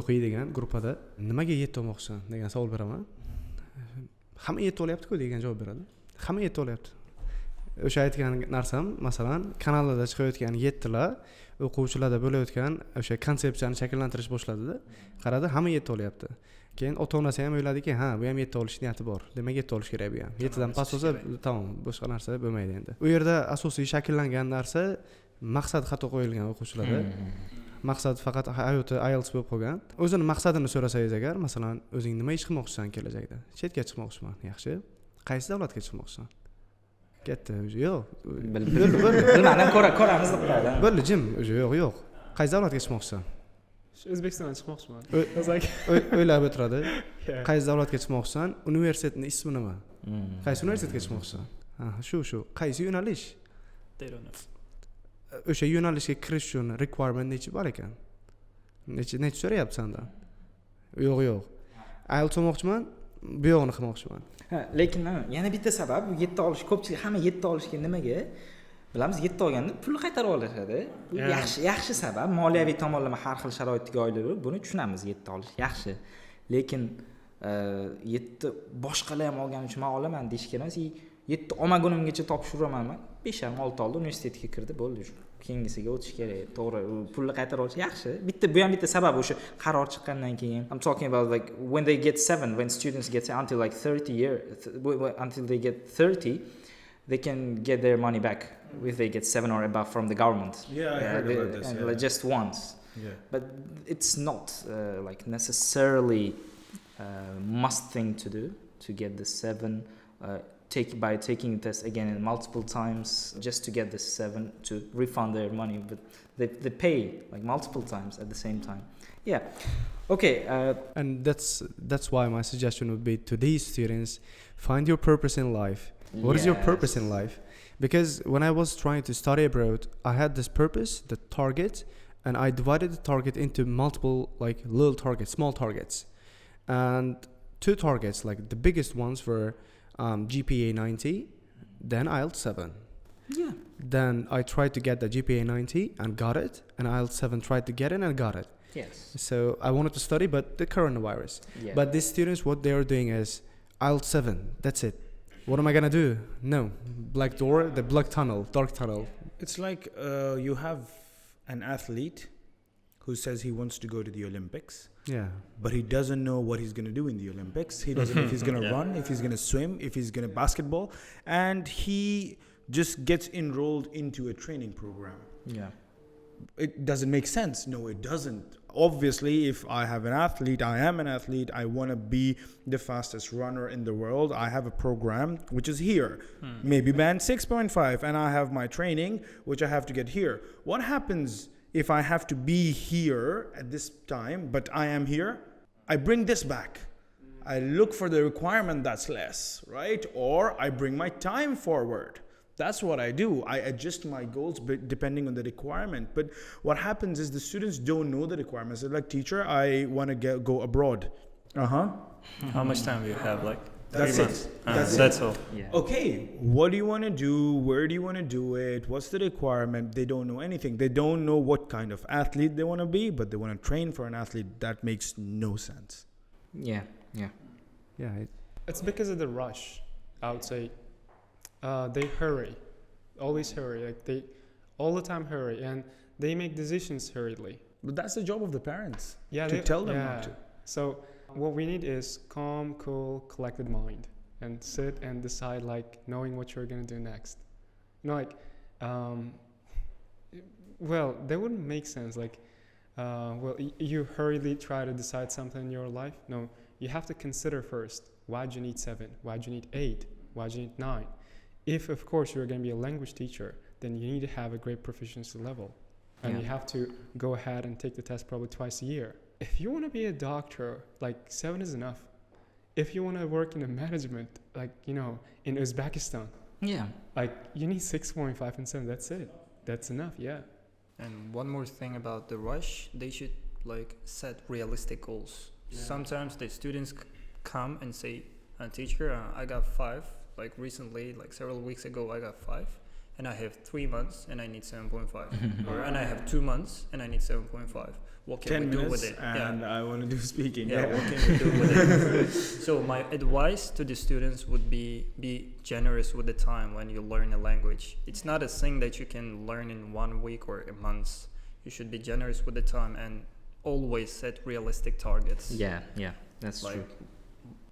O'qiydigan gruppada nimaga 7 olmoqchisan degan savol beraman. Hamma 7 olyapti-ku degan javob beradi. Hamma 7 olyapti. O'sha aytgan narsam, masalan, kanallarda chiqayotgan 7lar o'quvchilarda bo'layotgan o'sha konsepsiyani shakllantirish boshladida. Qaradi, hamma 7 olyapti. Keyin ota-onasi ham o'yladiki, ha, bu ham 7 olish niyati bor. Demak 7 olish kerak bu ham. 7 dan past bo'lsa, tamom, boshqa narsa bo'lmaydi endi. U yerda asosiy shakllangan narsa maqsad xato qo'yilgan o'quvchilarda. Maqsad faqat hayoti IELTS bo'lib qolgan. O'zini maqsadini so'rasangiz agar, masalan, o'zing nima ish qilmoqchisan kelajakda? Chetga chiqmoqchiman, yaxshi. Qaysi davlatga chiqmoqchisan? Katta, yo'q. Bilmadim, ko'ramiz deb qo'yadi. Bo'ldi, jim, yo'q. Qaysi davlatga chiqmoqchisan? O'zbekistondan chiqmoqchiman. Ö- I was like, o'ylab o'tiradi. yeah. Qaysi davlatga chiqmoqchisan? Universitetning ismi nima? Qaysi universitetga chiqmoqchisan? Ha, shu. Qaysi yo'nalish? They don't know. O'sha yo'nalishga kirish uchun requirement necha bor ekan? Necha so'rayapti sendan? Yo'q. IELTS olmoqchiman, bu yo'g'ini qilmoqchiman. Lekin yana bitta sabab 7 olish, ko'pchilik hamma 7 olishga nimaga? Bilamiz 7 olganda pulni qaytarib olishadi. Bu yaxshi sabab, moliyaviy tomonlama har xil sharoitga oylab, buni tushunamiz 7 olish yaxshi. Lekin 7 boshqalar ham olgani uchun men olaman deyish kerak emas. 7 olmagunimgacha topshiramanmi? 5-6 oldi, universitetga kirdi, bo'ldi. Keyingisiga o'tish kerak. To'g'ri, pulni qaytarib olish yaxshi. Bu ham bitta sabab o'sha qaror chiqqandan keyin. I'm talking about like when they get 7, when students get until like 30 years, until they get 30, they can get their money back if they get 7 or above from the government. Yeah, I heard about this. And Yeah. like just once. Yeah. But it's not like necessarily must thing to do to get the 7 by taking the test again and multiple times just to get the 7 to refund their money, but they pay like multiple times at the same time. Yeah. Okay. And that's why my suggestion would be to these students: find your purpose in life. What is your purpose in life? Because when I was trying to study abroad, I had this purpose, the target, and I divided the target into multiple like little targets, small targets, and 2 targets. Like the biggest ones were GPA 90, then IELTS 7. Yeah. Then I tried to get the GPA 90 and got it, and IELTS 7 tried to get it and got it. Yes. So I wanted to study, but the coronavirus. Yeah. But these students, what they are doing is IELTS 7. That's it. What am I gonna do? No, black door, the black tunnel, dark tunnel. It's like you have an athlete who says he wants to go to the Olympics, Yeah. but he doesn't know what he's going to do in the Olympics. He doesn't know if he's going to run, if he's going to swim, if he's going to basketball, and he just gets enrolled into a training program. Yeah. It doesn't make sense. No, it doesn't. Obviously, if I have an athlete, I am an athlete, I want to be the fastest runner in the world. I have a program which is here, maybe band 6.5, and I have my training which I have to get here. What happens if I have to be here at this time, but I am here? I bring this back. I look for the requirement that's less, right? Or I bring my time forward. That's what I do. I adjust my goals depending on the requirement. But what happens is the students don't know the requirements. They're like, teacher, I want to go abroad. How much time do you have? Like 3 That's months. it. That's all. Yeah. Okay, what do you want to do? Where do you want to do it? What's the requirement? They don't know anything. They don't know what kind of athlete they want to be, but they want to train for an athlete. That makes no sense. Yeah. Yeah. It's because of the rush, I would say. They hurry, always hurry. Like they all the time hurry, and they make decisions hurriedly. But that's the job of the parents. Yeah, To tell them not to. So what we need is calm, cool, collected mind, and sit and decide, like knowing what you're gonna do next. You know, like, well, that wouldn't make sense. Like, you hurriedly try to decide something in your life. No, you have to consider first. Why'd you need 7? Why'd you need 8? Why'd you need 9? If, of course, you're going to be a language teacher, then you need to have a great proficiency level. And you have to go ahead and take the test probably twice a year. If you want to be a doctor, like 7 is enough. If you want to work in the management, like, in Uzbekistan, Yeah. like you need 6.5 and 7. That's it. That's enough. Yeah. And one more thing about the rush, they should like set realistic goals. Sometimes the students come and say, teacher, I got 5. Like recently, like several weeks ago, I got 5, and I have 3 months and I need 7.5, and I have 2 months and I need 7.5. What can we do with it? And I want to do speaking. Yeah, what can we do with it? So my advice to the students would be generous with the time when you learn a language. It's not a thing that you can learn in 1 week or a month. You should be generous with the time and always set realistic targets. Yeah. That's Like, true.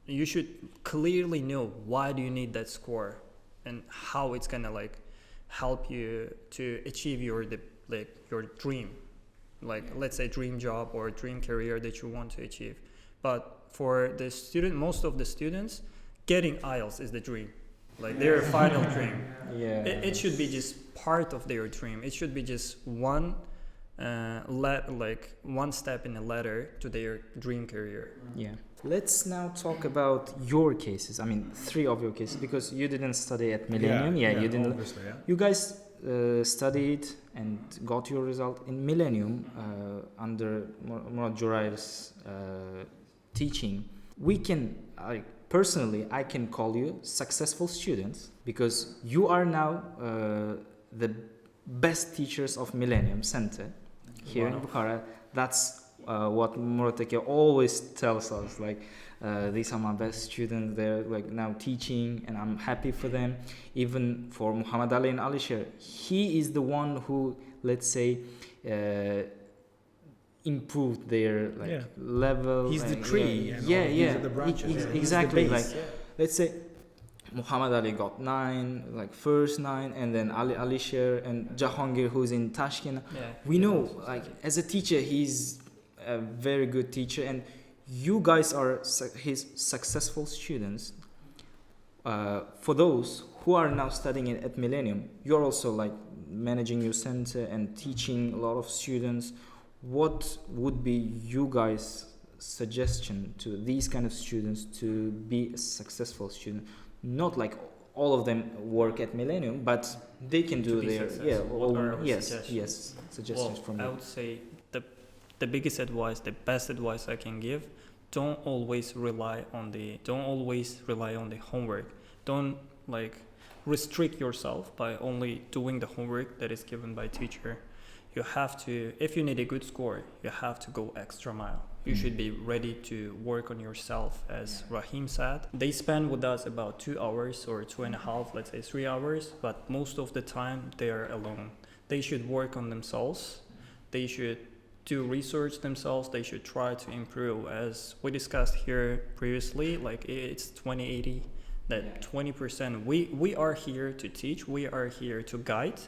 you should clearly know why do you need that score and how it's gonna like help you to achieve your dream, like let's say dream job or dream career that you want to achieve. But for the student, most of the students, getting IELTS is the dream, like their final dream. Yeah. It should be just part of their dream. It should be just one like one step in a ladder to their dream career. Yeah. Let's now talk about your cases. I mean, 3 of your cases, because you didn't study at Millennium. You didn't. Obviously, yeah. You guys studied and got your result in Millennium under Murad Jurayev's teaching. We can, personally, I can call you successful students because you are now the best teachers of Millennium Center here in Bukhara. That's what Murateke always tells us, like these are my best students, they're like now teaching and I'm happy for them. Even for Muhammad Ali and Alisher, he is the one who, let's say, improved their level. He's the tree. Yeah, These are the branches. Exactly. Like, let's say Muhammad Ali got 9, like first 9, and then Alisher and Jahangir, who's in Tashkent. We know, like, as a teacher, he's a very good teacher, and you guys are his successful students. For those who are now studying at Millennium, you're also like managing your center and teaching a lot of students. What would be you guys' suggestion to these kind of students to be a successful student? Not like all of them work at Millennium, but they can do their suggestions from you. I would say the biggest advice, the best advice I can give: don't always rely on the homework. Don't like restrict yourself by only doing the homework that is given by teacher. You have to, if you need a good score, you have to go extra mile. You should be ready to work on yourself, as Rahim said. They spend with us about 2 hours or 2.5, let's say 3 hours, but most of the time they are alone. They should work on themselves. They should do research themselves. They should try to improve. As we discussed here previously, like it's 2080, that 20%, we are here to teach, we are here to guide,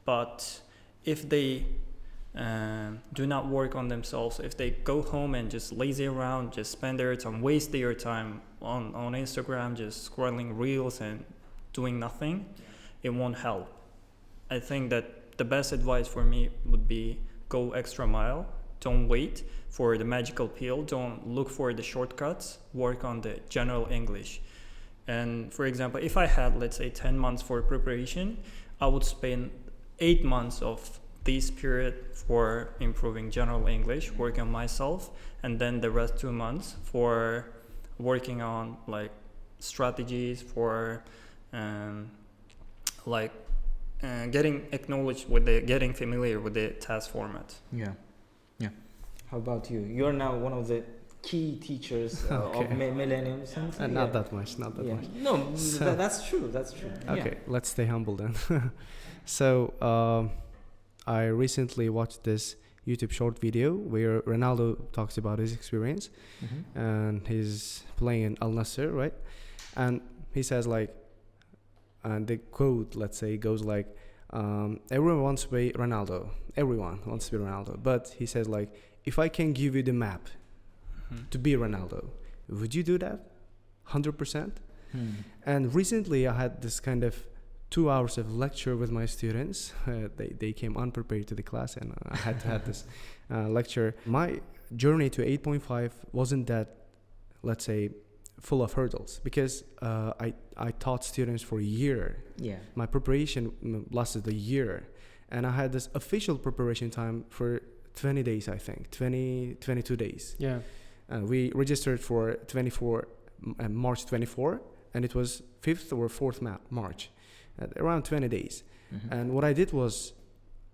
but if they do not work on themselves, if they go home and just lazy around, just spend their time, waste their time on Instagram, just scrolling reels and doing nothing, it won't help. I think that the best advice for me would be go extra mile. Don't wait for the magical pill. Don't look for the shortcuts. Work on the general English. And for example, if I had, let's say, 10 months for preparation, I would spend 8 months of this period for improving general English, working on myself, and then the rest 2 months for working on like strategies for getting acknowledged with getting familiar with the task format. Yeah. How about you? You're now one of the key teachers of Millennium Center. Not that much. No, that's true. Okay, let's stay humble then. So I recently watched this YouTube short video where Ronaldo talks about his experience, and he's playing in Al Nassr, right? And he says like, and the quote, let's say, goes like, everyone wants to be Ronaldo. Everyone wants to be Ronaldo. But he says like, if I can give you the map to be Ronaldo, would you do that? 100%? And recently I had this kind of 2 hours of lecture with my students. They came unprepared to the class, and I had to have this lecture. My journey to 8.5 wasn't that, let's say, full of hurdles, because I taught students for a year. Yeah. My preparation lasted a year, and I had this official preparation time for 20 days, I think, 22 days. Yeah. We registered for March 24, and it was 5th or 4th March. Around 20 days. And what I did was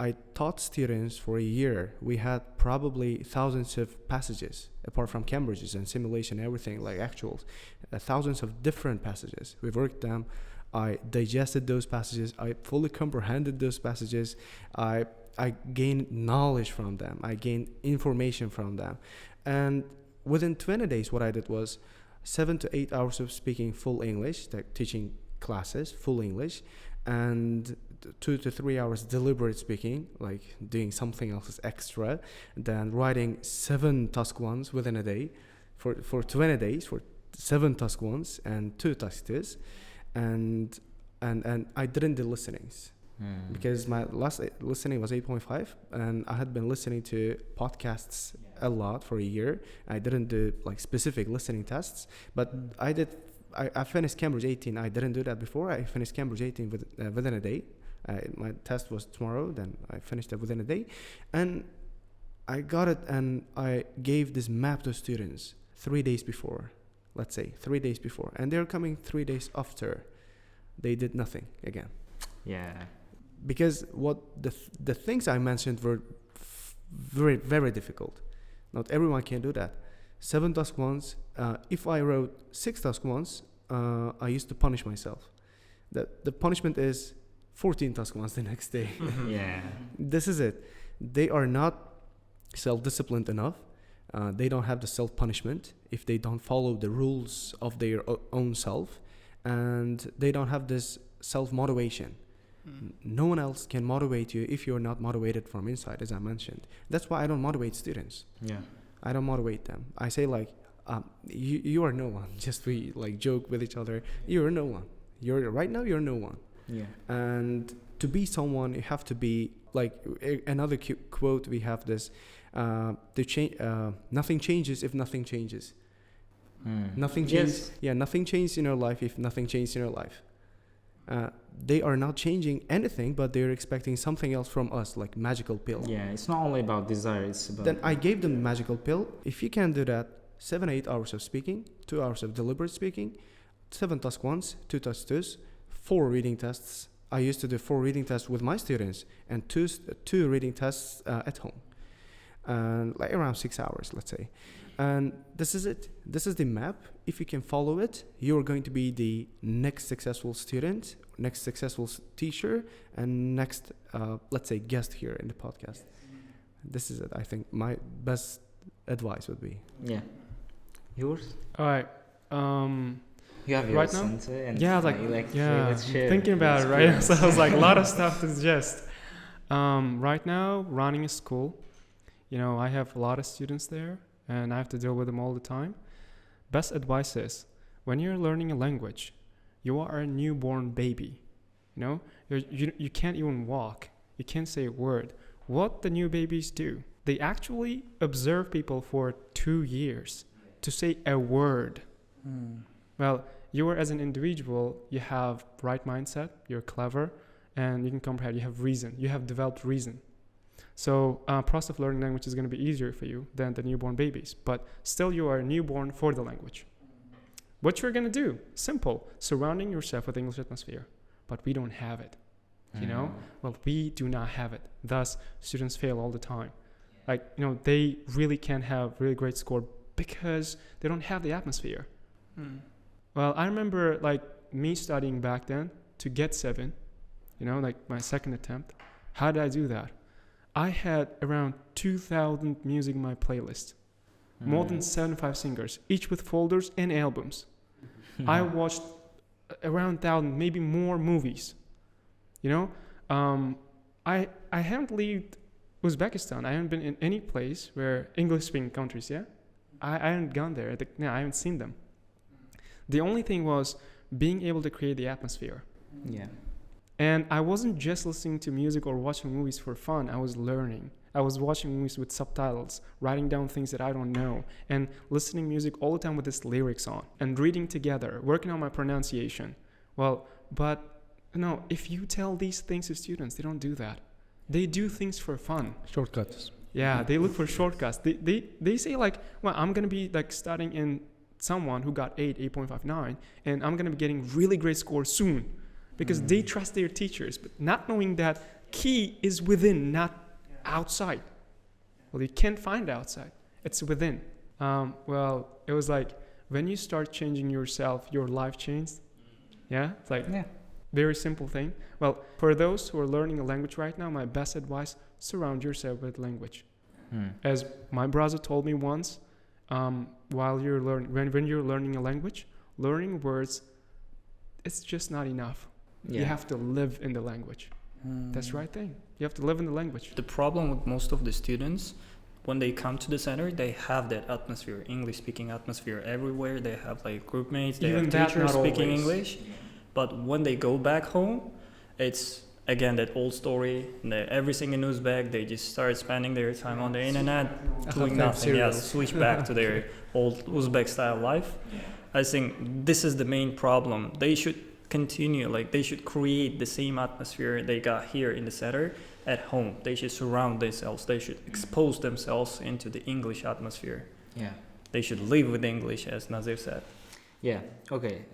I taught students for a year. We had probably thousands of passages, apart from Cambridge's and simulation, everything like actuals, thousands of different passages. We worked them. I digested those passages. I fully comprehended those passages. I gained knowledge from them. I gained information from them. And within 20 days, what I did was 7 to 8 hours of speaking full English, like teaching classes, full English, and 2 to 3 hours deliberate speaking, like doing something else extra, then writing 7 task ones within a day for 20 days, for 7 task ones and 2 task tests, and I didn't do listenings. because my last listening was 8.5, and I had been listening to podcasts a lot for a year. I didn't do like specific listening tests, but I finished Cambridge 18. I didn't do that before. I finished Cambridge 18 within a day. My test was tomorrow, then I finished it within a day, and I got it, and I gave this map to students 3 days before, let's say 3 days before, and they're coming 3 days after. They did nothing again. Yeah. Because what the things I mentioned were very, very difficult. Not everyone can do that. 7 task ones. If I wrote 6 task ones, I used to punish myself. The punishment is 14 task ones the next day. Yeah. This is it. They are not self-disciplined enough. They don't have the self-punishment if they don't follow the rules of their own self, and they don't have this self-motivation. No one else can motivate you if you're not motivated from inside, as I mentioned. That's why I don't motivate students. Yeah. I don't motivate them. I say like, you are no one. Just we like joke with each other. You're no one. Right now you're no one. Yeah. And to be someone, you have to be like another quote. We have this: nothing changes if nothing changes. Nothing changes. Yes. Yeah, nothing changes in your life if nothing changes in your life. They are not changing anything, but they're expecting something else from us, like magical pill. Yeah, it's not only about desire, it's about... Then I gave them magical pill. If you can do that, 7-8 hours of speaking, 2 hours of deliberate speaking, 7 task ones, 2 task twos, 4 reading tests. I used to do 4 reading tests with my students and 2 reading tests at home, and like around 6 hours, let's say. And this is it. This is the map. If you can follow it, you're going to be the next successful student, next successful teacher, and next, let's say, guest here in the podcast. This is it. I think my best advice would be. Yeah. Yours? All right. You have yours, Right now? Sensei, and Let's share thinking about it, right? So I was like, a lot of stuff to suggest. Right now, running a school, I have a lot of students there, and I have to deal with them all the time. Best advice is, when you're learning a language, you are a newborn baby. You can't even walk. You can't say a word. What the new babies do, they actually observe people for 2 years to say a word. Well, you are as an individual, you have right mindset, you're clever, and you can comprehend, you have reason, you have developed reason. So process of learning language is going to be easier for you than the newborn babies, but still you are a newborn for the language. What you're going to do, simple, surrounding yourself with English atmosphere, but we don't have it, Well, we do not have it. Thus, students fail all the time. They really can't have really great score because they don't have the atmosphere. Well, I remember me studying back then to get 7, my second attempt. How did I do that? I had around 2,000 music in my playlist, more than 75 singers, each with folders and albums. I watched around 1,000, maybe more movies. I haven't left Uzbekistan. I haven't been in any place where English-speaking countries. Yeah, I haven't gone there. I haven't seen them. The only thing was being able to create the atmosphere. Yeah. And I wasn't just listening to music or watching movies for fun. I was learning. I was watching movies with subtitles, writing down things that I don't know, and listening music all the time with this lyrics on, and reading together, working on my pronunciation. Well, but no, if you tell these things to students, they don't do that. They do things for fun. Shortcuts. Yeah, they look for shortcuts. They say I'm going to be studying in someone who got 8.59, and I'm going to be getting really great scores soon. Because they trust their teachers, but not knowing that key is within, not outside. Well, you can't find it outside. It's within. Well, it was when you start changing yourself, your life changed. Yeah? It's very simple thing. Well, for those who are learning a language right now, my best advice, surround yourself with language. As my brother told me once, while you're learning, when you're learning a language, learning words, it's just not enough. Yeah. You have to live in the language. That's the right thing. You have to live in the language. The problem with most of the students, when they come to the center, they have that atmosphere, English-speaking atmosphere everywhere. They have group mates, they have teachers speaking English. But when they go back home, it's again that old story. Everything in Uzbek, they just start spending their time on the internet, doing nothing. Yes, switch back to their old Uzbek style life. I think this is the main problem. They should continue, like they should create the same atmosphere they got here in the center at home. They should surround themselves. They should expose themselves into the English atmosphere. Yeah. They should live with English, as Nazir said. Yeah. Okay.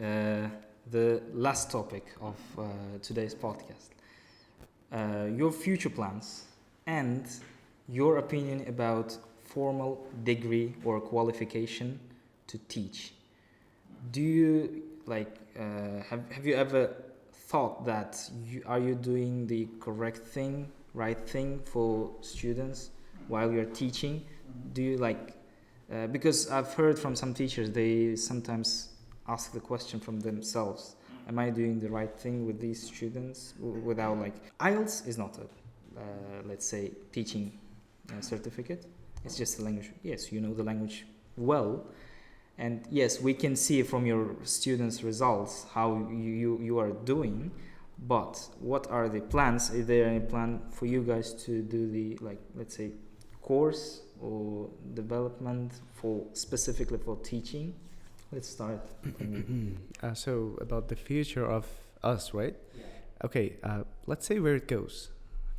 The last topic of today's podcast. Your future plans and your opinion about formal degree or qualification to teach. Do you have you ever thought that are you doing the correct thing, right thing for students while you're teaching? Do you because I've heard from some teachers, they sometimes ask the question from themselves, am I doing the right thing with these students without IELTS is not a let's say teaching certificate. It's just a language. Yes, you know the language well, and yes, we can see from your students' results how you are doing. But what are the plans? Is there any plan for you guys to do the let's say course or development for specifically for teaching? Let's start. So about the future of us, right? Yeah. Okay, let's say where it goes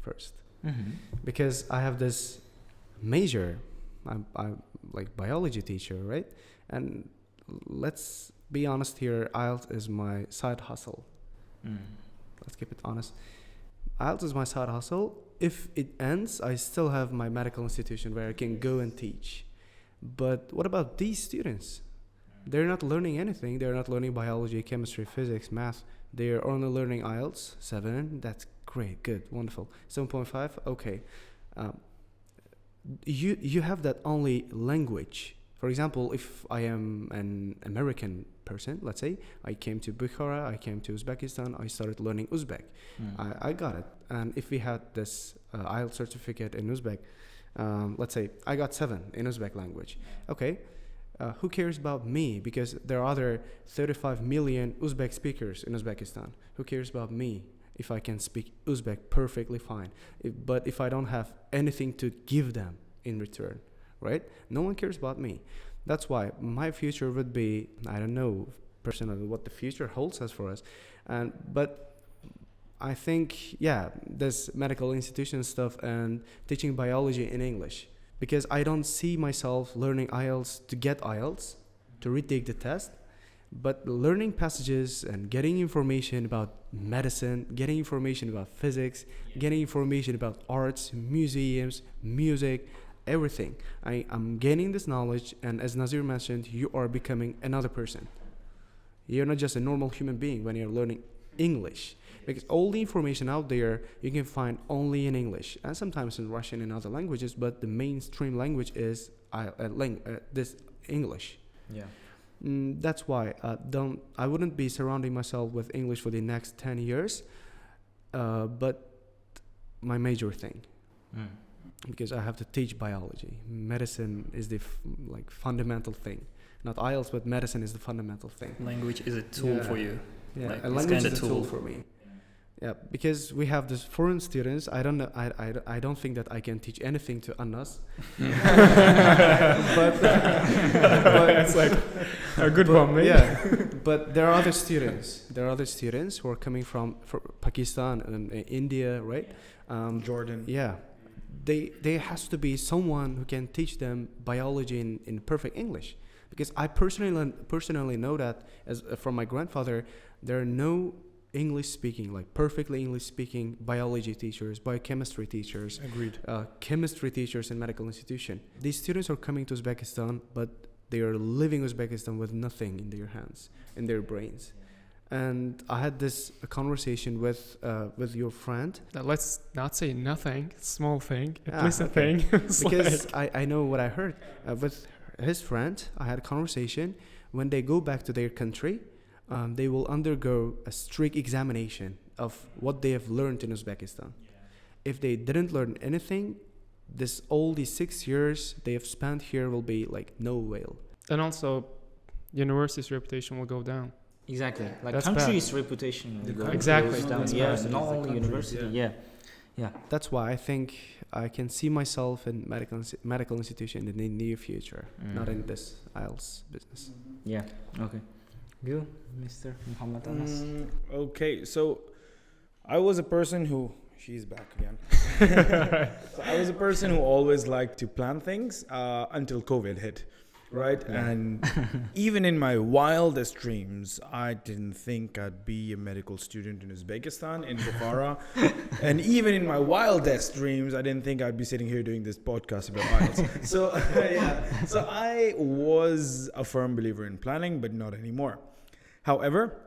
first. Mm-hmm. Because I have this major, I'm like biology teacher, right? And let's be honest here, IELTS is my side hustle. Let's keep it honest. IELTS is my side hustle. If it ends, I still have my medical institution where I can go and teach. But what about these students? They're not learning anything. They're not learning biology, chemistry, physics, math. They're only learning IELTS 7. That's great, good, wonderful. 7.5, okay. You have that only language. For example, if I am an American person, let's say, I came to Bukhara, I came to Uzbekistan, I started learning Uzbek. I got it. And if we had this IELTS certificate in Uzbek, let's say I got 7 in Uzbek language. Okay, who cares about me? Because there are other 35 million Uzbek speakers in Uzbekistan. Who cares about me if I can speak Uzbek perfectly fine? But if I don't have anything to give them in return, right? No one cares about me. That's why my future would be, I don't know personally what the future holds us for us. But I think, this medical institution stuff and teaching biology in English. Because I don't see myself learning IELTS to get IELTS, to retake the test, but learning passages and getting information about medicine, getting information about physics, getting information about arts, museums, music, everything. I'm gaining this knowledge, and as Nazir mentioned, you are becoming another person. You're not just a normal human being when you're learning English. Because all the information out there you can find only in English and sometimes in Russian and other languages, but the mainstream language is this English. Yeah. That's why I wouldn't be surrounding myself with English for the next 10 years, but my major thing. Because I have to teach biology. Medicine is the fundamental thing. Not IELTS, but medicine is the fundamental thing. Language is a tool for you. Yeah, a language is a tool for me. Yeah, because we have these foreign students. I don't know. I don't think that I can teach anything to Anas. but it's like a good one, mate. Yeah, but there are other students. There are other students who are coming from Pakistan and India, right? Jordan. Yeah, there has to be someone who can teach them biology in perfect English. Because I personally know that from my grandfather, there are no perfectly English speaking biology teachers, biochemistry teachers. Agreed. Chemistry teachers in medical institution. These students are coming to Uzbekistan, but they are leaving Uzbekistan with nothing in their hands, in their brains. And I had this conversation with your friend. Let's not say nothing, small thing, at least okay. a thing. Because I know what I heard. With his friend, I had a conversation. When they go back to their country, they will undergo a strict examination of what they have learned in Uzbekistan. If they didn't learn anything, all these 6 years they have spent here will be like no avail. And also, university's reputation will go down. Exactly. Like That's country's reputation The goes Exactly. down. That's Yeah, bad. not The only countries, university. Yeah. That's why I think I can see myself in medical institution in the near future, not in this IELTS business. Yeah. Okay. You, Mr. Muhammad Anas. Okay, so I was a person who... She's back again. So I was a person who always liked to plan things until COVID hit, right? Yeah. And even in my wildest dreams, I didn't think I'd be a medical student in Uzbekistan, in Bukhara. And even in my wildest dreams, I didn't think I'd be sitting here doing this podcast about IELTS. So, yeah. So I was a firm believer in planning, but not anymore. However,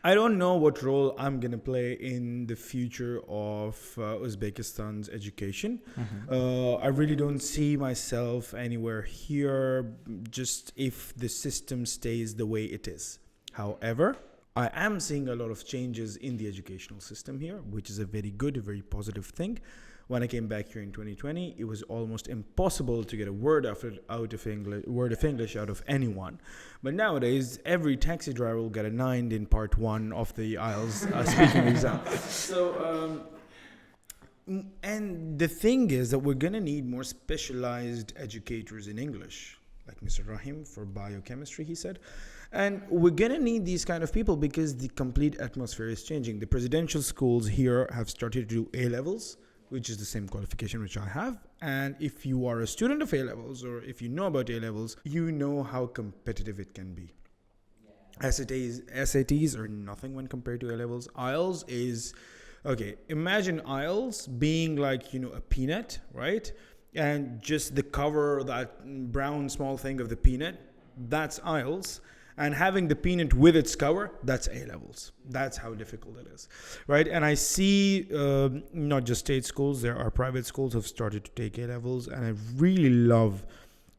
I don't know what role I'm going to play in the future of Uzbekistan's education. I really don't see myself anywhere here, just if the system stays the way it is. However, I am seeing a lot of changes in the educational system here, which is a very good, a very positive thing. When I came back here in 2020, it was almost impossible to get a word out of English out of anyone. But nowadays, every taxi driver will get a 9 in part 1 of the IELTS speaking exam. So, and the thing is that we're going to need more specialized educators in English, like Mr. Rahim for biochemistry, he said. And we're going to need these kind of people because the complete atmosphere is changing. The presidential schools here have started to do A-levels, which is the same qualification which I have. And if you are a student of A-levels, or if you know about A-levels, you know how competitive it can be. SATs are nothing when compared to A-levels. IELTS is, okay, imagine IELTS being like, a peanut, right? And just the cover, that brown small thing of the peanut, that's IELTS. And having the peanut with its cover, that's A-levels. That's how difficult it is, right? And I see not just state schools, there are private schools who have started to take A-levels. And I really love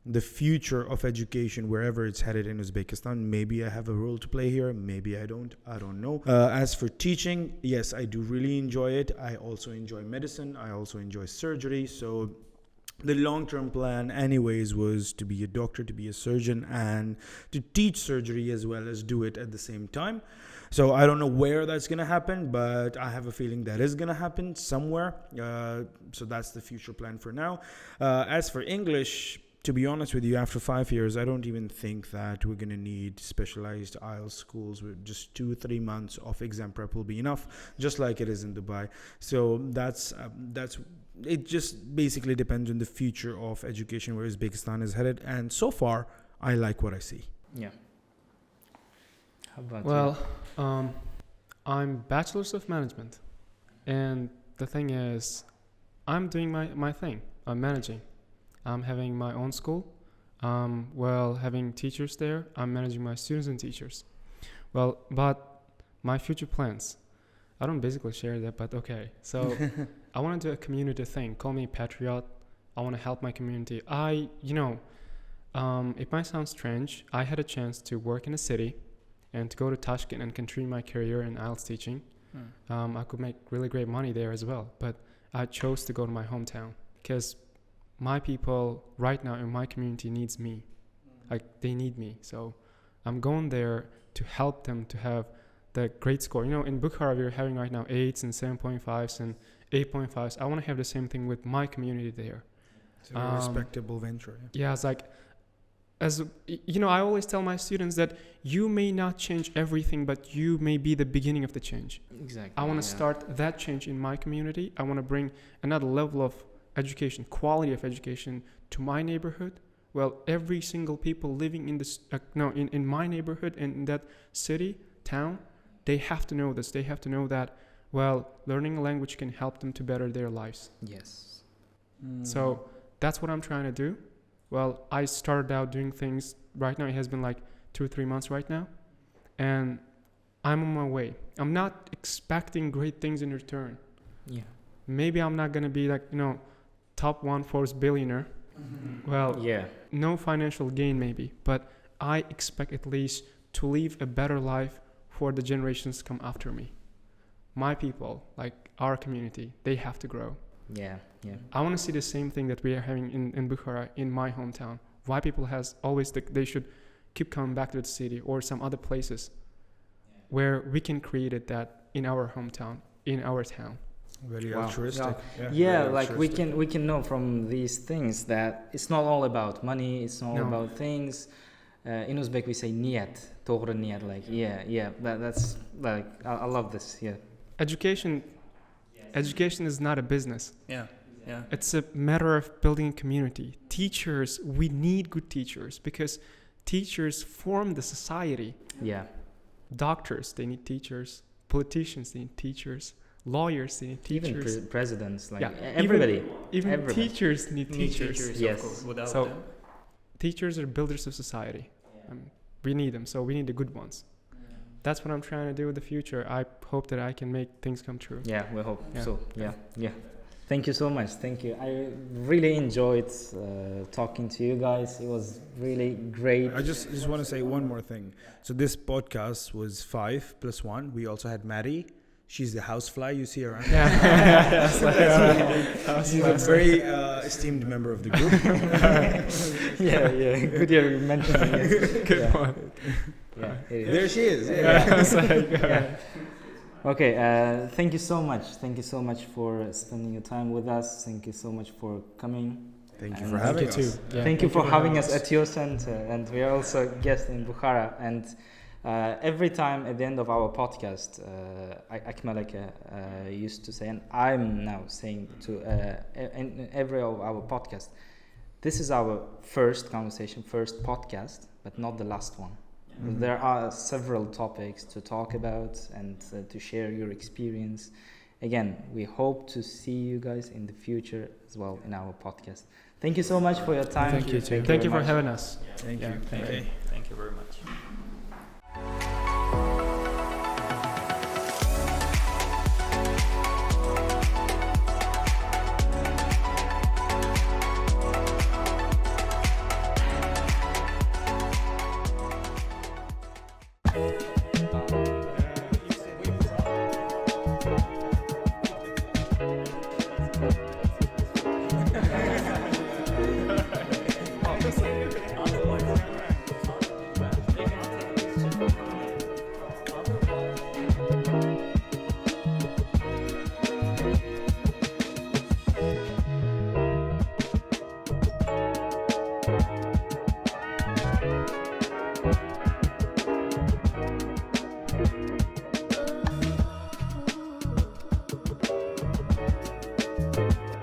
the future of education wherever it's headed in Uzbekistan. Maybe I have a role to play here. Maybe I don't know. As for teaching, yes, I do really enjoy it. I also enjoy medicine. I also enjoy surgery. So the long-term plan anyways was to be a doctor, to be a surgeon, and to teach surgery as well as do it at the same time. So I don't know where that's going to happen, but I have a feeling that is going to happen somewhere. So that's the future plan for now. As for English, to be honest with you, after 5 years, I don't even think that we're going to need specialized IELTS schools. With just 2-3 months of exam prep will be enough, just like it is in Dubai. So that's it. Just basically depends on the future of education where Uzbekistan is headed. And so far, I like what I see. Yeah. How about Well, I'm bachelor's of management, and the thing is, I'm doing my thing. I'm managing. I'm having my own school. Having teachers there. I'm managing my students and teachers. Well, but my future plans, I don't basically share that, but okay. So I want to do a community thing. Call me patriot. I want to help my community. It might sound strange. I had a chance to work in a city and to go to Tashkent and continue my career in IELTS teaching. I could make really great money there as well. But I chose to go to my hometown because my people right now in my community needs me. Like, they need me. So I'm going there to help them to have the great score. In Bukhara, we're having right now 8s and 7.5s and 8.5s. I want to have the same thing with my community there. It's a very respectable venture. Yeah, it's like, I always tell my students that you may not change everything, but you may be the beginning of the change. Exactly. I want to start that change in my community. I want to bring another level of education, quality of education to my neighborhood. Well, every single people living in this, in my neighborhood and in that city, town, they have to know this. They have to know that, learning a language can help them to better their lives. Yes. So that's what I'm trying to do. Well, I started out doing things. Right now, it has been like 2 or 3 months right now. And I'm on my way. I'm not expecting great things in return. Yeah. Maybe I'm not going to be top 1 Forbes billionaire. Yeah. No financial gain maybe. But I expect at least to leave a better life for the generations come after me. My people, like our community, they have to grow. Yeah. I want to see the same thing that we are having in Bukhara, in my hometown. Why people has always they should keep coming back to the city or some other places. where we can create it that in our hometown, in our town. Very Wow. altruistic. Yeah, very like altruistic. we can know from these things that it's not all about money, it's not all No. about things. In Uzbek we say niyat, to'g'ri niyat, like that's like I love this. Yeah. Education is not a business. Yeah. Yeah. It's a matter of building a community. Teachers, we need good teachers because teachers form the society. Yeah. Doctors, they need teachers. Politicians, they need teachers. Lawyers, they need Even teachers. presidents, like Yeah, everybody. Even everybody. teachers need teachers. Yes. Of course. Without So- them. Teachers are builders of society. We need them, so we need the good ones. That's what I'm trying to do in the future. I hope that I can make things come true. Yeah, we hope Yeah. so. Yeah. Thank you so much. Thank you. I really enjoyed talking to you guys. It was really great. I just want to say one more thing. So this podcast was 5 + 1. We also had Maddie. She's the housefly you see around. She's a very esteemed member of the group. yeah. Good you mentioned it. Good one. Yeah, it is. There she is. Yeah. Okay, thank you so much. Thank you so much for spending your time with us. Thank you so much for coming. Thank you And for thank having you us. too. Yeah, thank you for having us at your center. And we are also guests in Bukhara. And every time at the end of our podcast, Akmal used to say, and I'm now saying to in every of our podcast, this is our first conversation, first podcast, but not the last one. Mhm. There are several topics to talk about and to share your experience. Again, we hope to see you guys in the future as well in our podcast. Thank you so much for your time. Thank you too. very Thank you for much. having us. Thank Yeah. you. Thank Okay. you. Thank you very much.